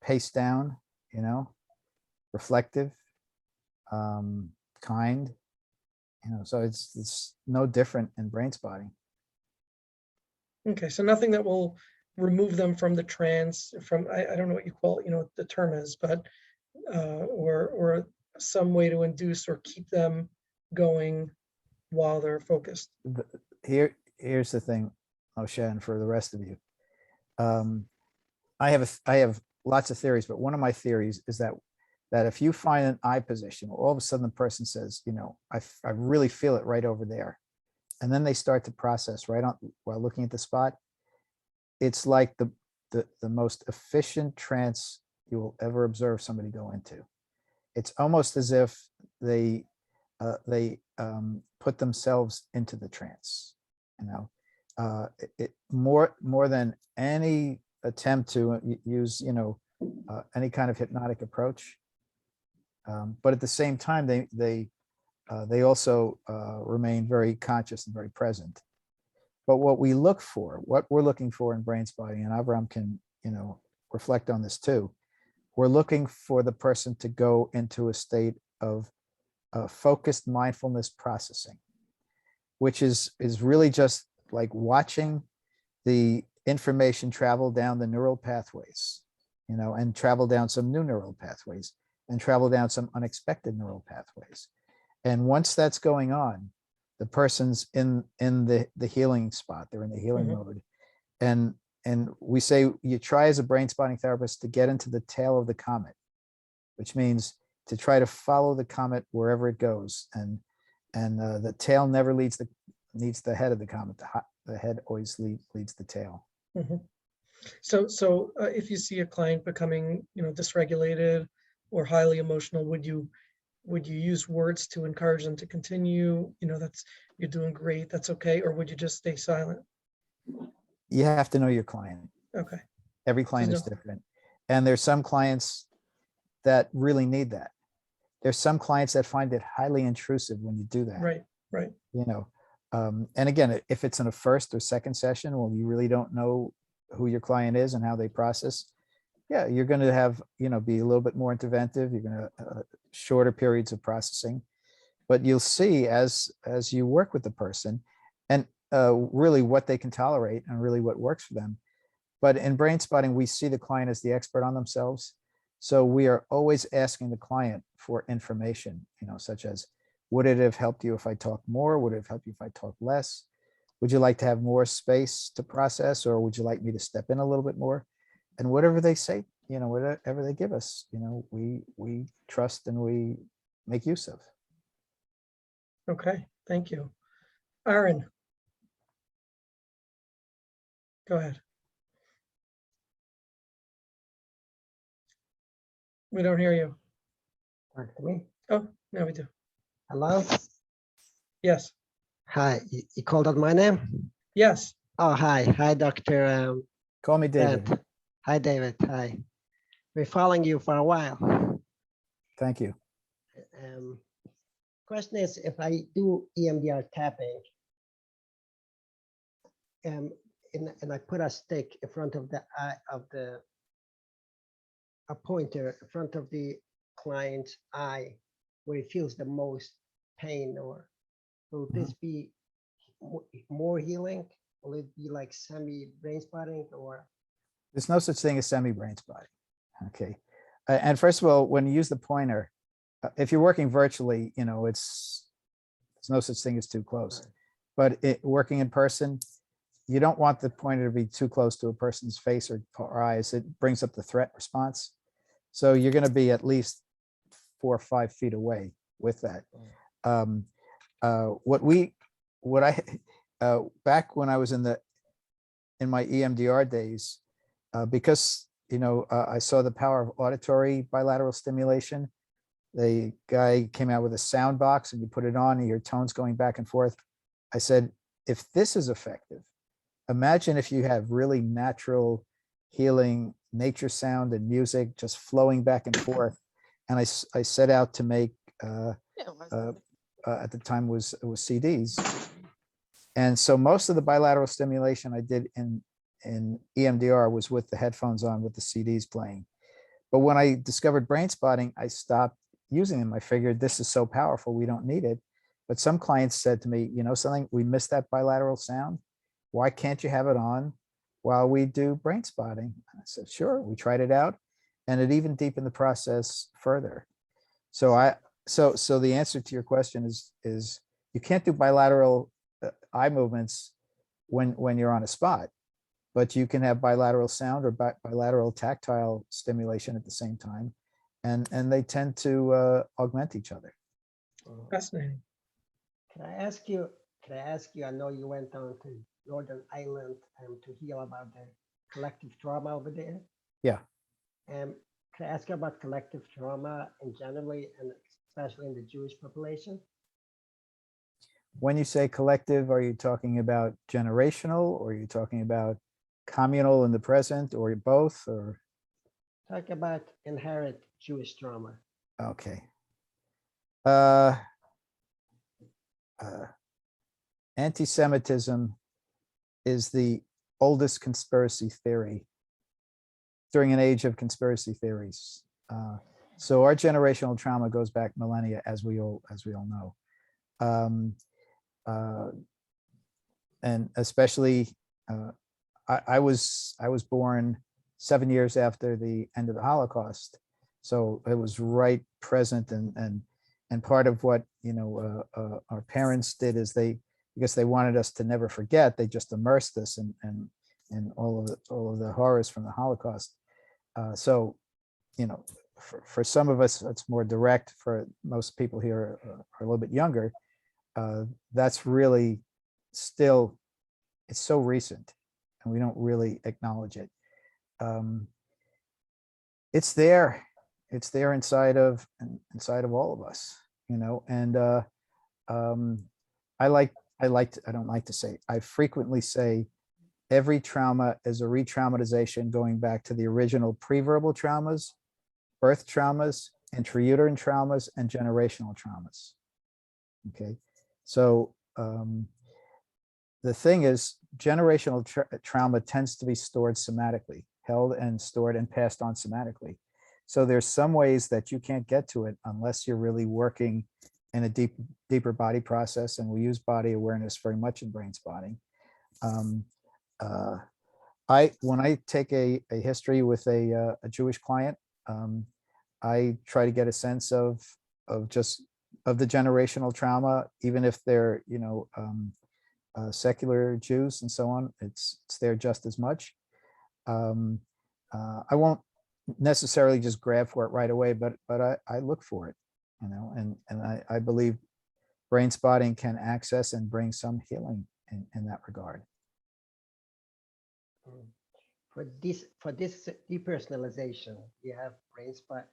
paced down, reflective, kind, so it's no different in brain spotting. Okay, so nothing that will remove them from the trance, from, I don't know what you call it, what the term is, but, or some way to induce or keep them going while they're focused. Here's the thing, Moshe, and for the rest of you. I have lots of theories, but one of my theories is that if you find an eye position, all of a sudden the person says, I really feel it right over there. And then they start to process right on while looking at the spot. It's like the most efficient trance you will ever observe somebody go into. It's almost as if they put themselves into the trance, more than any attempt to use, any kind of hypnotic approach. But at the same time, they also remain very conscious and very present. But what we're looking for in brain spotting, and Avram can, reflect on this too, we're looking for the person to go into a state of focused mindfulness processing, which is really just like watching the information travel down the neural pathways, and travel down some new neural pathways and travel down some unexpected neural pathways. And once that's going on, the person's in the healing spot, they're in the healing mode. And we say you try as a brain spotting therapist to get into the tail of the comet, which means to try to follow the comet wherever it goes. And the tail never leads the head of the comet. The head always leads the tail. So if you see a client becoming, dysregulated or highly emotional, would you use words to encourage them to continue? You're doing great, that's okay, or would you just stay silent? You have to know your client. Okay. Every client is different. And there's some clients that really need that. There's some clients that find it highly intrusive when you do that. Right. And again, if it's in a first or second session, well, you really don't know who your client is and how they process. Yeah, you're going to have, be a little bit more interventive. You're going to shorter periods of processing, but you'll see as you work with the person and really what they can tolerate and really what works for them. But in brain spotting, we see the client as the expert on themselves. So we are always asking the client for information, such as, would it have helped you if I talked more? Would it have helped you if I talked less? Would you like to have more space to process, or would you like me to step in a little bit more? And whatever they say, whatever they give us, we trust and we make use of. Okay, thank you. Aaron. Go ahead. We don't hear you. Talk to me. Oh, now we do. Hello. Yes. Hi. You called out my name? Yes. Oh, hi, Dr. Call me David. Bent. Hi, David. Hi. Been following you for a while. Thank you. Question is, if I do EMDR tapping, and I put a stick in front of the eye a pointer in front of the client's eye where he feels the most pain, or will this be more healing? Will it be like semi-brain spotting, or? There's no such thing as semi-brain spotting. Okay. And first of all, when you use the pointer, if you're working virtually, there's no such thing as too close. But working in person, you don't want the pointer to be too close to a person's face or eyes. It brings up the threat response. So you're going to be at least 4 or 5 feet away with that. Back when I was in my EMDR days, because I saw the power of auditory bilateral stimulation. The guy came out with a sound box and you put it on and your tones going back and forth. I said, if this is effective, imagine if you have really natural healing nature sound and music just flowing back and forth. And I set out to make, at the time it was CDs. And so most of the bilateral stimulation I did in EMDR was with the headphones on with the CDs playing. But when I discovered brain spotting, I stopped using them. I figured this is so powerful, we don't need it. But some clients said to me, something, we missed that bilateral sound. Why can't you have it on while we do brain spotting? And I said, sure. We tried it out and it even deepened the process further. So so the answer to your question is you can't do bilateral eye movements when you're on a spot, but you can have bilateral sound or bilateral tactile stimulation at the same time. And they tend to augment each other. Fascinating. Can I ask you, I know you went down to Northern Ireland to heal about the collective trauma over there. Yeah. Can I ask you about collective trauma in generally, and especially in the Jewish population? When you say collective, are you talking about generational, or are you talking about communal in the present, or both, or? Talk about inherent Jewish trauma. Okay. Anti-Semitism is the oldest conspiracy theory during an age of conspiracy theories. So our generational trauma goes back millennia, as we all know. And especially, I was born 7 years after the end of the Holocaust, so it was right present. And part of what our parents did is because they wanted us to never forget, they just immersed us in all of the horrors from the Holocaust. So for some of us, it's more direct. For most people here are a little bit younger. That's really still, it's so recent and we don't really acknowledge it. It's there inside of all of us, and I frequently say every trauma is a re-traumatization going back to the original pre-verbal traumas, birth traumas, intrauterine traumas, and generational traumas. Okay, so the thing is, generational trauma tends to be stored somatically, held and stored and passed on somatically. So there's some ways that you can't get to it unless you're really working in a deeper body process, and we use body awareness very much in brain spotting. When I take a history with a Jewish client, I try to get a sense of the generational trauma, even if they're secular Jews and so on. It's there just as much. I won't necessarily just grab for it right away, but I look for it, and I believe brain spotting can access and bring some healing in that regard. For this depersonalization, you have brain spot.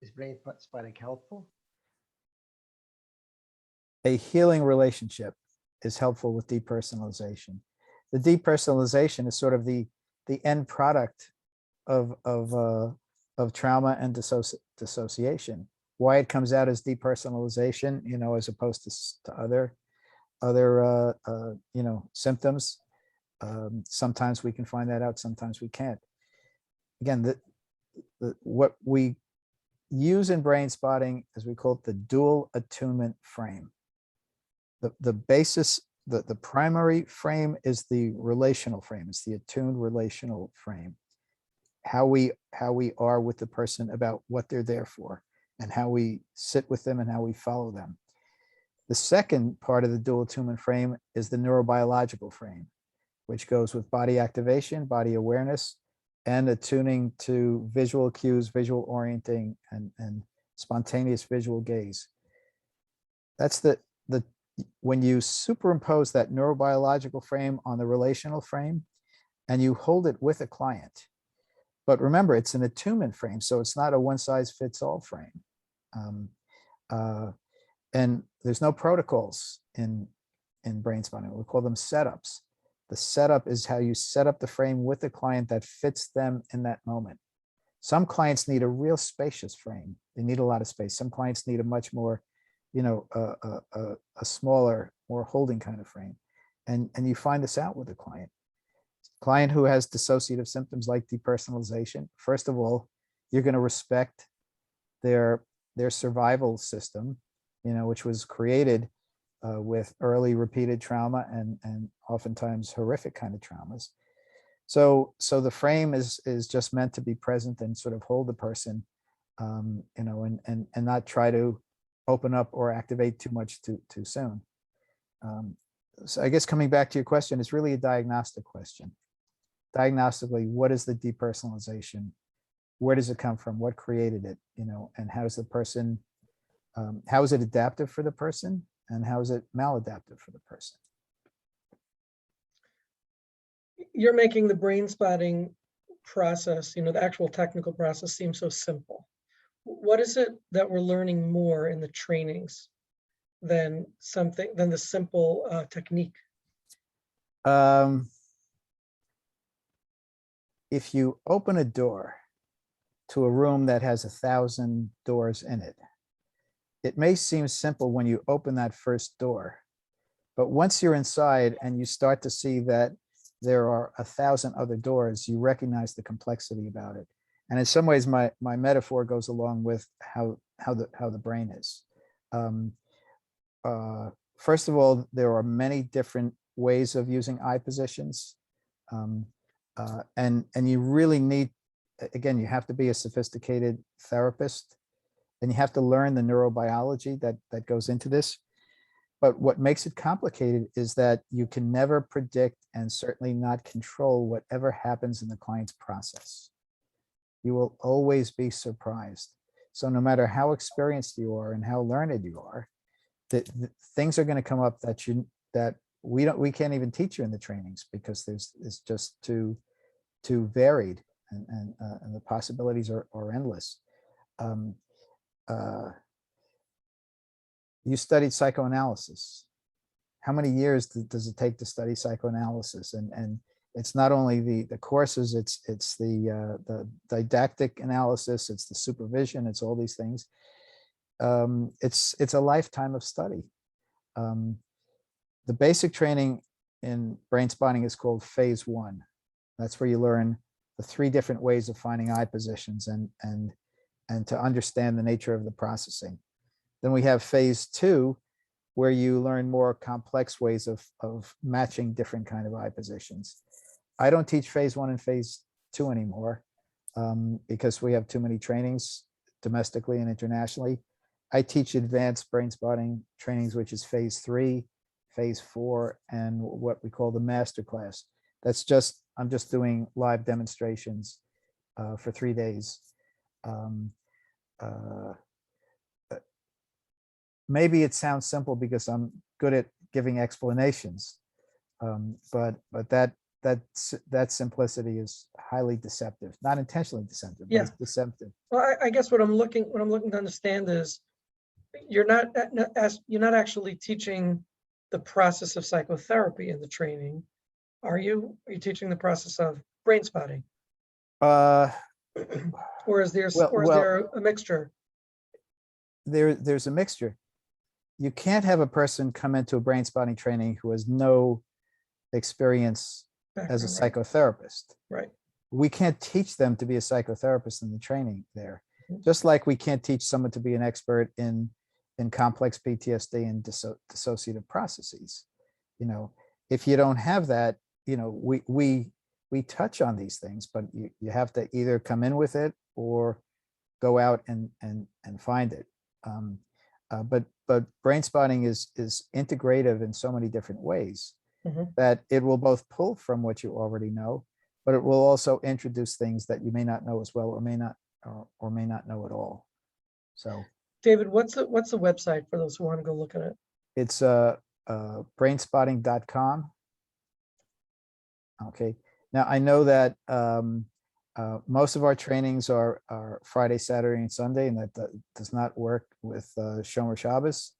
Is brain spotting helpful? A healing relationship is helpful with depersonalization. The depersonalization is sort of the end product of trauma and dissociation. Why it comes out as depersonalization, as opposed to other symptoms. Sometimes we can find that out, sometimes we can't. Again, what we use in brain spotting, as we call it, the dual attunement frame. The basis, the primary frame is the relational frame. It's the attuned relational frame. How we are with the person about what they're there for, and how we sit with them and how we follow them. The second part of the dual attunement frame is the neurobiological frame, which goes with body activation, body awareness, and attuning to visual cues, visual orienting, and spontaneous visual gaze. That's when you superimpose that neurobiological frame on the relational frame and you hold it with a client. But remember, it's an attunement frame, so it's not a one-size-fits-all frame. And there's no protocols in brain spotting. We call them setups. The setup is how you set up the frame with the client that fits them in that moment. Some clients need a real spacious frame. They need a lot of space. Some clients need a much more, a smaller, more holding kind of frame. And you find this out with a client. Client who has dissociative symptoms like depersonalization, first of all, you're going to respect their survival system, which was created with early repeated trauma and oftentimes horrific kind of traumas. So the frame is just meant to be present and sort of hold the person, and not try to open up or activate too much too soon. So I guess coming back to your question, it's really a diagnostic question. Diagnostically, what is the depersonalization? Where does it come from? What created it? And how is the person, how is it adaptive for the person? And how is it maladaptive for the person? You're making the brain spotting process, the actual technical process, seem so simple. What is it that we're learning more in the trainings than the simple technique? If you open a door to a room that has 1,000 doors in it, it may seem simple when you open that first door, but once you're inside and you start to see that there are 1,000 other doors, you recognize the complexity about it. And in some ways, my metaphor goes along with how the brain is. First of all, there are many different ways of using eye positions, and you really need, again, you have to be a sophisticated therapist, and you have to learn the neurobiology that goes into this. But what makes it complicated is that you can never predict and certainly not control whatever happens in the client's process. You will always be surprised. So no matter how experienced you are and how learned you are, the things are going to come up that we can't even teach you in the trainings, because it's just too varied, and the possibilities are endless. You studied psychoanalysis. How many years does it take to study psychoanalysis? And it's not only the courses, it's the didactic analysis, it's the supervision, it's all these things. It's a lifetime of study. The basic training in brain spotting is called phase 1. That's where you learn the 3 different ways of finding eye positions and to understand the nature of the processing. Then we have phase 2, where you learn more complex ways of matching different kind of eye positions. I don't teach phase 1 and phase 2 anymore, because we have too many trainings domestically and internationally. I teach advanced brain spotting trainings, which is phase 3, phase 4, and what we call the master class. I'm just doing live demonstrations for 3 days. Maybe it sounds simple because I'm good at giving explanations, but that simplicity is highly deceptive. Not intentionally deceptive, but it's deceptive. Well, I guess what I'm looking to understand is you're not actually teaching the process of psychotherapy in the training, are you? Are you teaching the process of brain spotting? Or is there a mixture? There's a mixture. You can't have a person come into a brain spotting training who has no experience as a background, right? psychotherapist. Right. We can't teach them to be a psychotherapist in the training there. Mhm. Just like we can't teach someone to be an expert in complex PTSD and dissociative processes. You know, if you don't have that, you know, we touch on these things, but you have to either come in with it or go out and find it. But brain spotting is integrative in so many different ways Mhm. that it will both pull from what you already know, but it will also introduce things that you may not know as well, or may not know at all. So David, what's the website for those who want to go look at it? it's brainspotting.com. Okay. Now I know that most of our trainings are Friday, Saturday, and Sunday, and that does not work with Shomer Shabbos.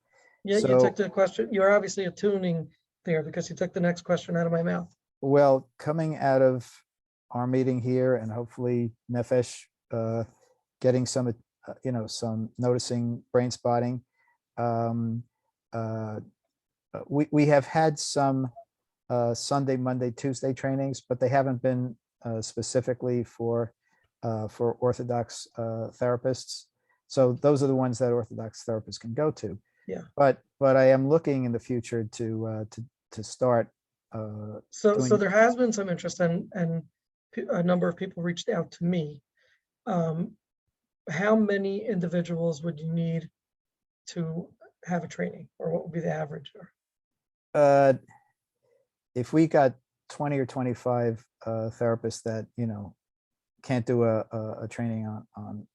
Yeah, you took the question. You're obviously attuning there because you took the next question out of my mouth. Well, coming out of our meeting here and hopefully Nefesh getting some, some noticing brain spotting. We have had some Sunday, Monday, Tuesday trainings, but they haven't been specifically for Orthodox therapists. So those are the ones that Orthodox therapists can go to. Yeah. But I am looking in the future to start. So doing- there has been some interest and a number of people reached out to me. How many individuals would you need to have a training, or what would be the average? If we got 20 or 25 therapists that can't do a training on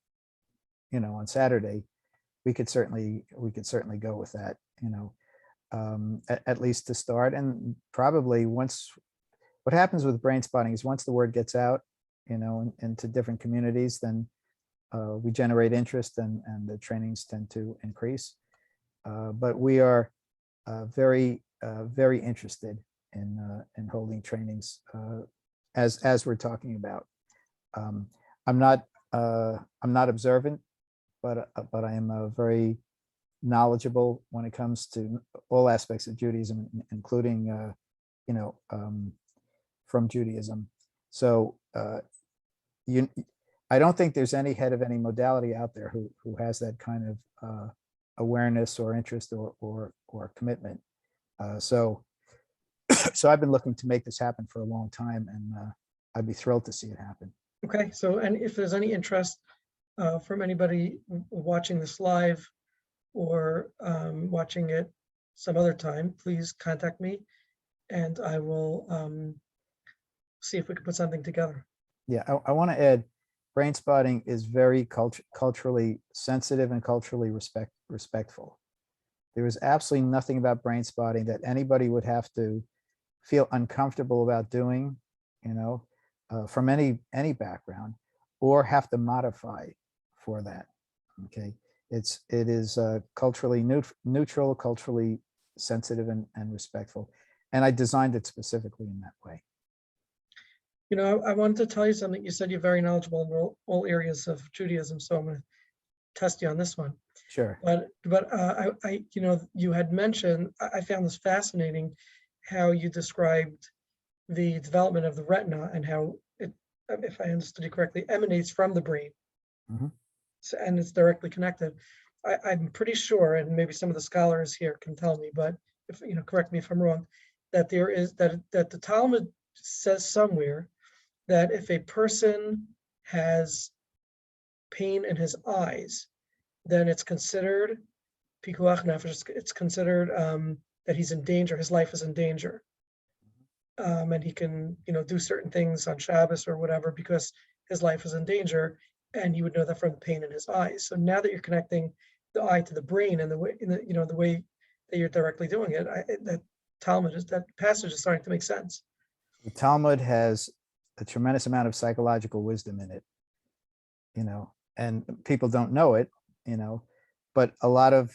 Saturday, we could certainly go with that, at least to start. And probably once, what happens with brain spotting is once the word gets out, into different communities, then we generate interest and the trainings tend to increase. But we are very interested in holding trainings as we're talking about. I'm not observant, but I am very knowledgeable when it comes to all aspects of Judaism, including from Judaism. So I don't think there's any head of any modality out there who has that kind of awareness or interest or commitment. So I've been looking to make this happen for a long time, and I'd be thrilled to see it happen. Okay, so, and if there's any interest from anybody watching this live or watching it some other time, please contact me and I will see if we can put something together. Yeah, I want to add, brain spotting is very culturally sensitive and culturally respectful. There is absolutely nothing about brain spotting that anybody would have to feel uncomfortable about doing, from any background, or have to modify for that. Okay, it is culturally neutral, culturally sensitive, and respectful, and I designed it specifically in that way. I wanted to tell you something. You said you're very knowledgeable in all areas of Judaism, so I'm going to test you on this one. Sure. But you had mentioned, I found this fascinating, how you described the development of the retina and how it, if I understood you correctly, emanates from the brain. Mhm. So, and it's directly connected. I'm pretty sure, and maybe some of the scholars here can tell me, but if correct me if I'm wrong, that there is that the Talmud says somewhere that if a person has pain in his eyes, then it's considered pikuach nefesh. It's considered that he's in danger. His life is in danger, and he can do certain things on Shabbos or whatever because his life is in danger, and you would know that from the pain in his eyes. So now that you're connecting the eye to the brain and the way the way that you're directly doing it, that passage is starting to make sense. The Talmud has a tremendous amount of psychological wisdom in it, and people don't know it, but a lot of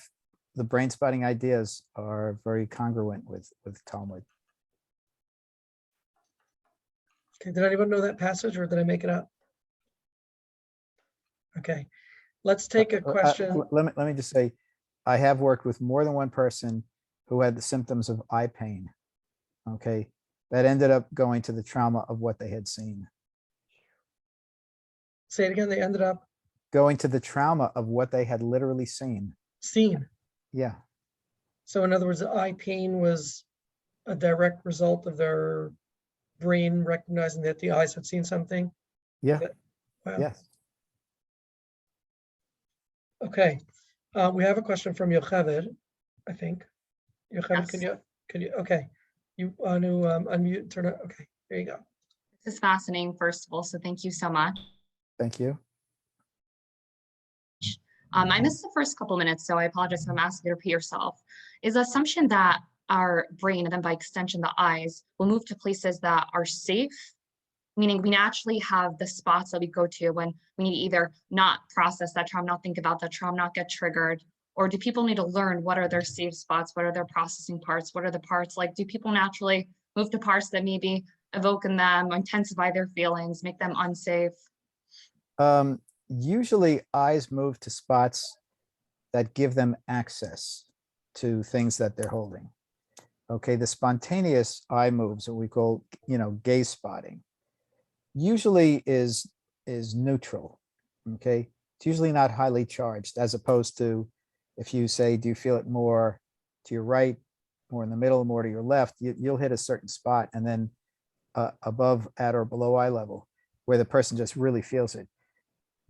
the brain spotting ideas are very congruent with Talmud. Okay, did anyone know that passage or did I make it up? Okay, let's take a question. Let me just say, I have worked with more than one person who had the symptoms of eye pain. Okay, that ended up going to the trauma of what they had seen. Say it again, they ended up Going to the trauma of what they had literally seen. seen. Yeah, So in other words, the eye pain was a direct result of their brain recognizing that the eyes had seen something. yeah, Wow. yes. Okay. We have a question from Yocheved, I think. Yocheved, Yes. can you, okay. You want to unmute, and turn it, okay, there you go. This is fascinating, first of all, so thank you so much. Thank you. I missed the first couple minutes, so I apologize if I'm asking you to repeat yourself. Is the assumption that our brain, and then by extension the eyes, will move to places that are safe? Meaning we naturally have the spots that we go to when we need to either not process that trauma, not think about that trauma, not get triggered, or do people need to learn what are their safe spots, what are their processing parts, what are the parts, like do people naturally move to parts that maybe evoke in them, intensify their feelings, make them unsafe? Usually eyes move to spots that give them access to things that they're holding. Okay, the spontaneous eye moves, what we call, gaze spotting, usually is neutral. Okay, it's usually not highly charged, as opposed to if you say, do you feel it more to your right, more in the middle, more to your left, you'll hit a certain spot, and then above, at, or below eye level, where the person just really feels it.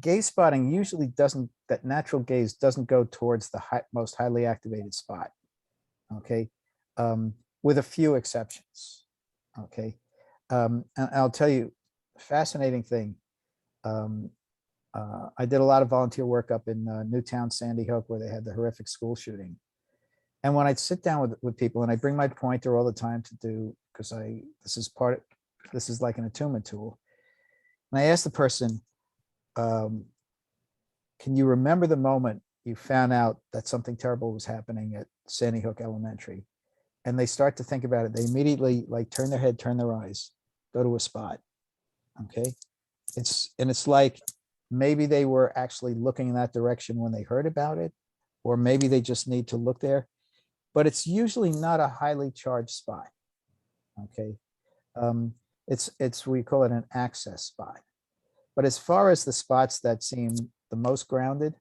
Gaze spotting usually doesn't, that natural gaze doesn't go towards the most highly activated spot. Okay, with a few exceptions. Okay, and I'll tell you, fascinating thing. I did a lot of volunteer work up in Newtown, Sandy Hook, where they had the horrific school shooting. And when I sit down with people, and I bring my pointer all the time to do, because this is like an attunement tool. And I ask the person, can you remember the moment you found out that something terrible was happening at Sandy Hook Elementary? And they start to think about it. They immediately turn their head, turn their eyes, go to a spot. Okay. It's like maybe they were actually looking in that direction when they heard about it, or maybe they just need to look there, but it's usually not a highly charged spot. Okay. We call it an access spot. But as far as the spots that seem the most grounded,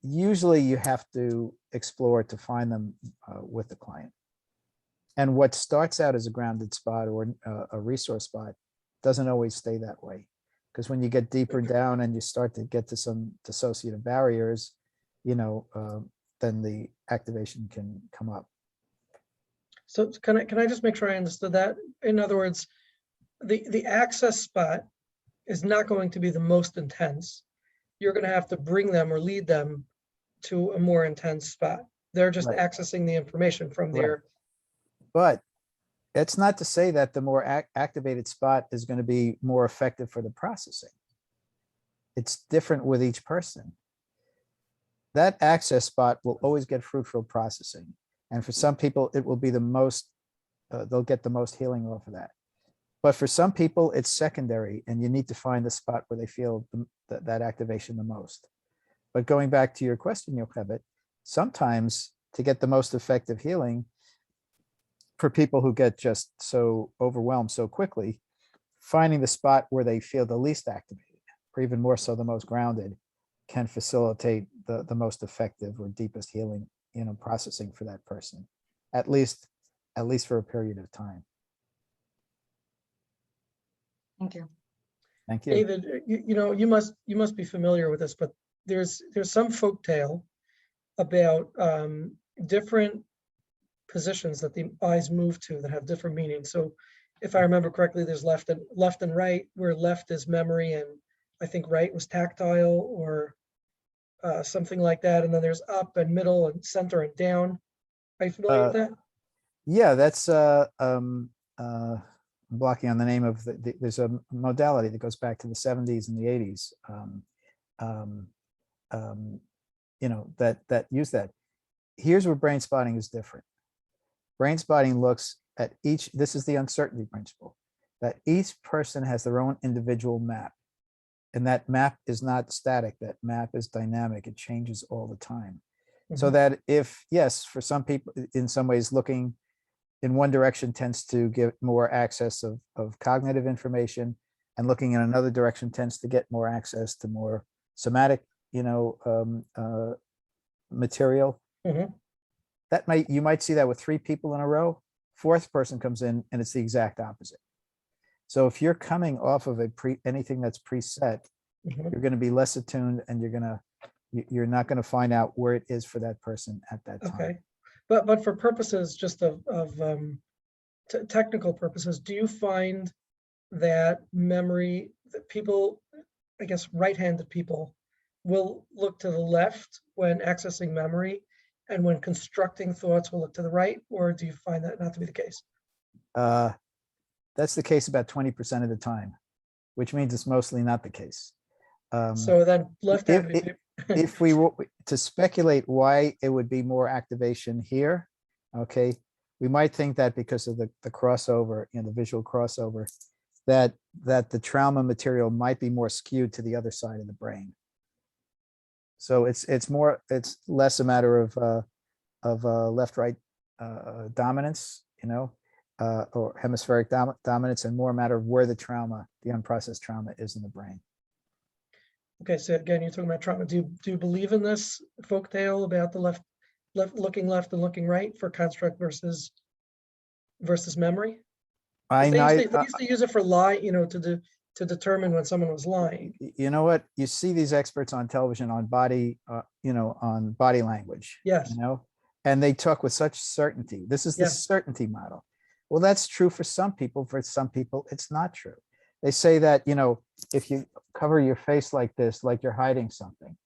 usually you have to explore to find them with the client. And what starts out as a grounded spot or a resource spot doesn't always stay that way. Because when you get deeper down and you start to get to some dissociative barriers, then the activation can come up. So can I just make sure I understood that? In other words, the access spot is not going to be the most intense. You're going to have to bring them or lead them to a more intense spot. They're just Right. accessing the information from their. But it's not to say that the more activated spot is going to be more effective for the processing. It's different with each person. That access spot will always get fruitful processing. And for some people, it will be the most, they'll get the most healing off of that. But for some people, it's secondary, and you need to find the spot where they feel that activation the most. But going back to your question, Yocheved, sometimes to get the most effective healing for people who get just so overwhelmed so quickly, finding the spot where they feel the least activated, or even more so the most grounded, can facilitate the most effective or deepest healing, processing for that person, at least for a period of time. Thank you. Thank you. David, you must be familiar with this, but there's some folktale about different positions that the eyes move to that have different meanings. So if I remember correctly, there's left and right, where left is memory and I think right was tactile or something like that. And then there's up and middle and center and down. Are you familiar with that? Yeah, that's I'm blocking on the name of there's a modality that goes back to the 70s and the 80s. That use that. Here's where brain spotting is different. Brain spotting looks at each, this is the uncertainty principle, that each person has their own individual map. And that map is not static, that map is dynamic, it changes all the time. So that if, yes, for some people, in some ways looking in one direction tends to give more access of cognitive information, and looking in another direction tends to get more access to more somatic, material. Mhm. You might see that with 3 people in a row. 4th person comes in and it's the exact opposite. So if you're coming off of anything that's preset, Mhm. you're going to be less attuned, and you're not going to find out where it is for that person at that time. Okay, but for purposes just of technical purposes, do you find that memory, that people, I guess right-handed people, will look to the left when accessing memory, and when constructing thoughts will look to the right, or do you find that not to be the case? That's the case about 20% of the time, which means it's mostly not the case. So then left-handed if- people. If we were to speculate why it would be more activation here, okay, we might think that because of the crossover, the visual crossover, that the trauma material might be more skewed to the other side of the brain. So it's less a matter of left-right dominance, or hemispheric dominance, and more a matter of where the unprocessed trauma is in the brain. Okay, so again, you're talking about trauma. Do you believe in this folktale about the left looking left and looking right for construct versus memory? I They know. used to use it for lie, to determine when someone was lying. You know what? You see these experts on television on body, on body language. Yes. And they talk with such certainty. This is the Yes. certainty model. Well, that's true for some people. For some people, it's not true. They say that, if you cover your face like this, like you're hiding something.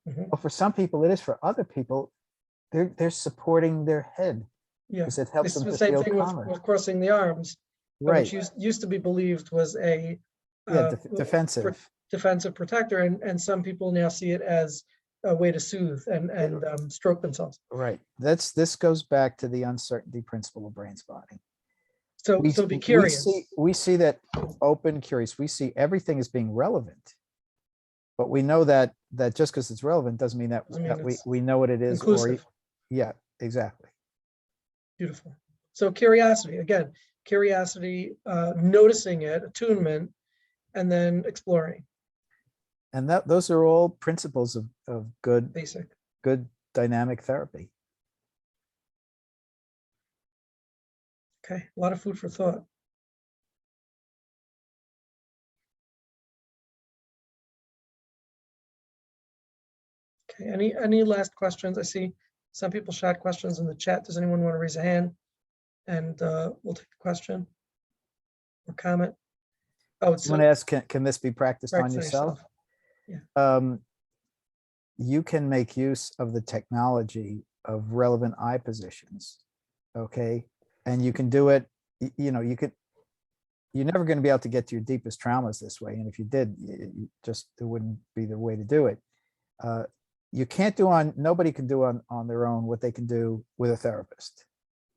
Mhm. Well, for some people it is. For other people, they're supporting their head Yeah, because it helps it's them the to same feel thing calmer. with crossing the arms, Right. which used to be believed was a Yeah, defensive. defensive protector, and some people now see it as a way to soothe and stroke themselves. Right. This goes back to the uncertainty principle of brain spotting. So be curious. We see that open, curious. We see everything as being relevant, but we know that just because it's relevant doesn't mean that it's we know what it is. inclusive. Yeah, exactly. Beautiful. So curiosity, again, noticing it, attunement, and then exploring. And those are all principles of good Basic. dynamic therapy. Okay, a lot of food for thought. Okay, any last questions? I see some people shot questions in the chat. Does anyone want to raise a hand? And we'll take the question or comment. Oh, it's I want to ask, can this be practiced on practice on yourself? Yeah. You can make use of the technology of relevant eye positions. Okay. And you can do it, you're never going to be able to get to your deepest traumas this way. And if you did, it wouldn't be the way to do it. You can't nobody can do on their own what they can do with a therapist.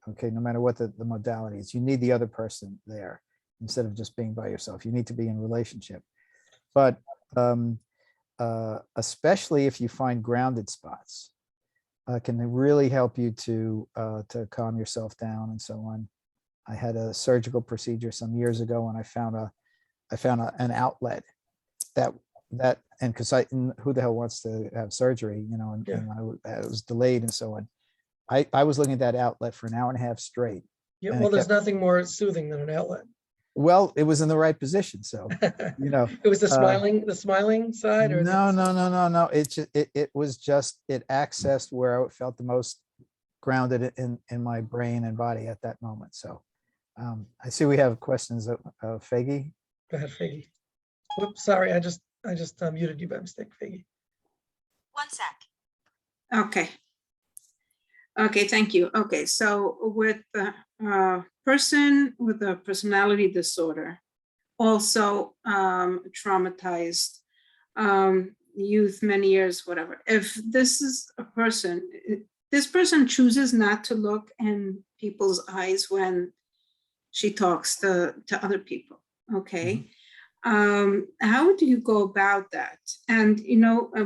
Okay. No matter what the modality is, you need the other person there instead of just being by yourself. You need to be in relationship. But especially if you find grounded spots, can really help you to calm yourself down and so on. I had a surgical procedure some years ago, and I found an outlet that and because who the hell wants to have surgery, and I was delayed and so on. I was looking at that outlet for an hour and a half straight. Yeah, well, there's nothing more soothing than an outlet. Well, it was in the right position, so It was the smiling side, or no. It was just, it accessed where I felt the most grounded in my brain and body at that moment. So I see we have questions of Faggy. Go ahead, Faggy. Whoops, sorry, I just muted you by mistake, Faggy. 1 sec. Okay, thank you. Okay, so with the person with a personality disorder, also traumatized youth, many years, whatever. If this is a person, this person chooses not to look in people's eyes when she talks to other people, okay? How do you go about that? And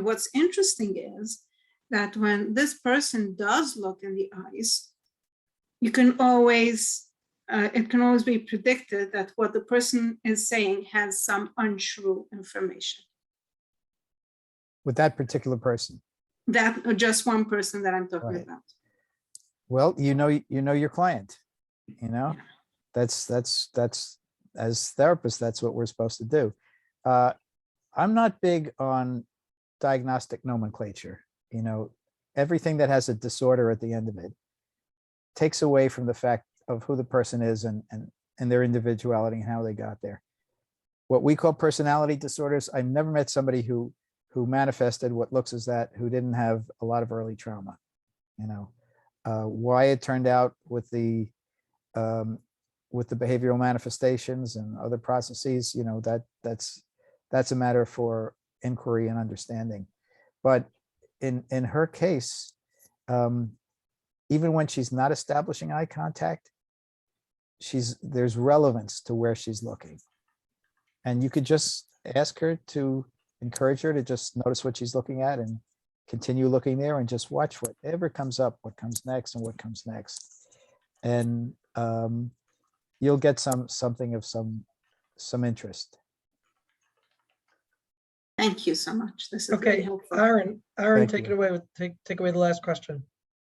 what's interesting is that when this person does look in the eyes, you can always it can always be predicted that what the person is saying has some untrue information. With that particular person. That just one person that I'm talking Right. about. Well, you know your client, you know, Yeah. that's as therapists, that's what we're supposed to do. I'm not big on diagnostic nomenclature, you know, everything that has a disorder at the end of it takes away from the fact of who the person is and their individuality and how they got there. What we call personality disorders, I've never met somebody who manifested what looks as that, who didn't have a lot of early trauma, you know. Why it turned out with the behavioral manifestations and other processes, you know, that's a matter for inquiry and understanding. But in her case, even when she's not establishing eye contact, there's relevance to where she's looking. And you could just ask her to encourage her to just notice what she's looking at and continue looking there and just watch whatever comes up, what comes next and what comes next. And you'll get something of some interest. Thank you so much. This is very Okay, helpful. Aaron, Thank take it you. away take away the last question.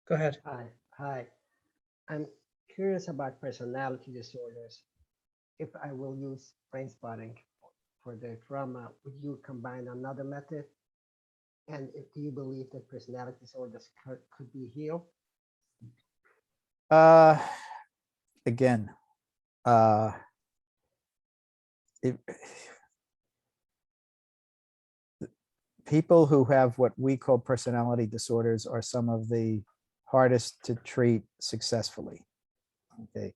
Go ahead. Hi. I'm curious about personality disorders. If I will use brain spotting for the trauma, would you combine another method? And do you believe that personality disorders could be healed? Again, people who have what we call personality disorders are some of the hardest to treat successfully. Okay.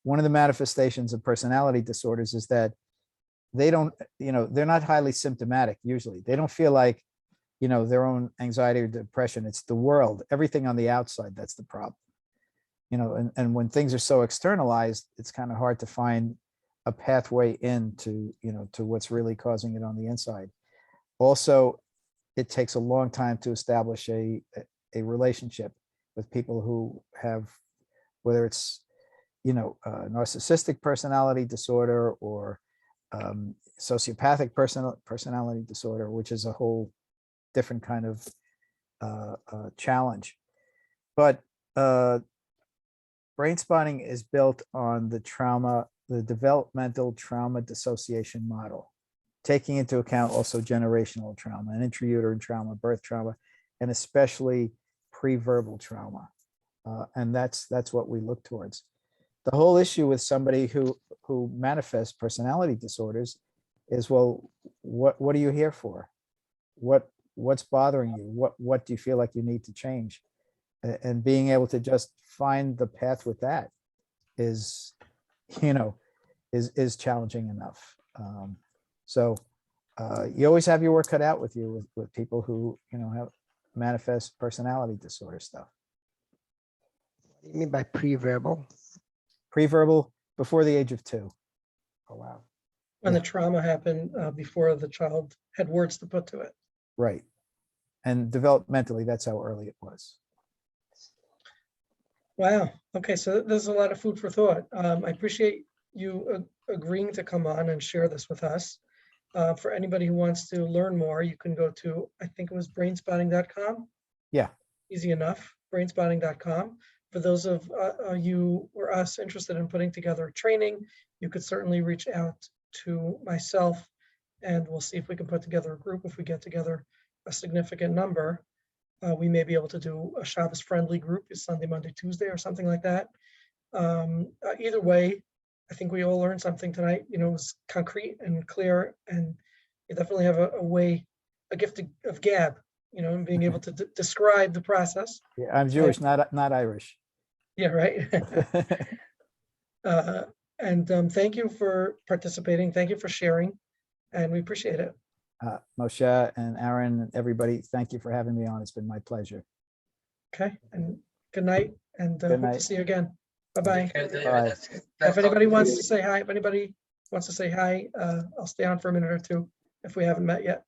One of the manifestations of personality disorders is that they don't, you know, they're not highly symptomatic usually. They don't feel like, you know, their own anxiety or depression. It's the world, everything on the outside that's the problem. You know, and when things are so externalized, it's kind of hard to find a pathway into, you know, to what's really causing it on the inside. Also, it takes a long time to establish a relationship with people who have, whether it's, you know, narcissistic personality disorder or sociopathic personality disorder, which is a whole different kind of challenge. But Brainspotting is built on the developmental trauma dissociation model, taking into account also generational trauma and intrauterine trauma, birth trauma, and especially pre-verbal trauma. And that's what we look towards. The whole issue with somebody who manifests personality disorders is, well, what are you here for? What's bothering you? What do you feel like you need to change? And being able to just find the path with that is, you know, is challenging enough. So you always have your work cut out with you with people who, you know, have manifest personality disorder stuff. What do you mean by pre-verbal? Pre-verbal, before the age of 2. Oh, wow. When Yeah. the trauma happened before the child had words to put to it. Right. And developmentally, that's how early it was. Wow. Okay, so there's a lot of food for thought. I appreciate you agreeing to come on and share this with us. For anybody who wants to learn more, you can go to, I think it was brainspotting.com. Yeah. Easy enough, brainspotting.com. For those of you or us interested in putting together a training, you could certainly reach out to myself and we'll see if we can put together a group. If we get together a significant number, we may be able to do a Shabbos friendly group, Sunday, Monday, Tuesday, or something like that. Either way, I think we all learned something tonight. You know, it was concrete and clear, and you definitely have a way, a gift of gab, you know, and being able to describe the process. Yeah, I'm Jewish, not Irish. Yeah, right. Thank you for participating. Thank you for sharing, and we appreciate it. Moshe and Aaron and everybody, thank you for having me on. It's been my pleasure. Okay, and good night, and hope to night. see you again. Bye-bye. Bye. If anybody wants to say hi, I'll stay on for a minute or two if we haven't met yet.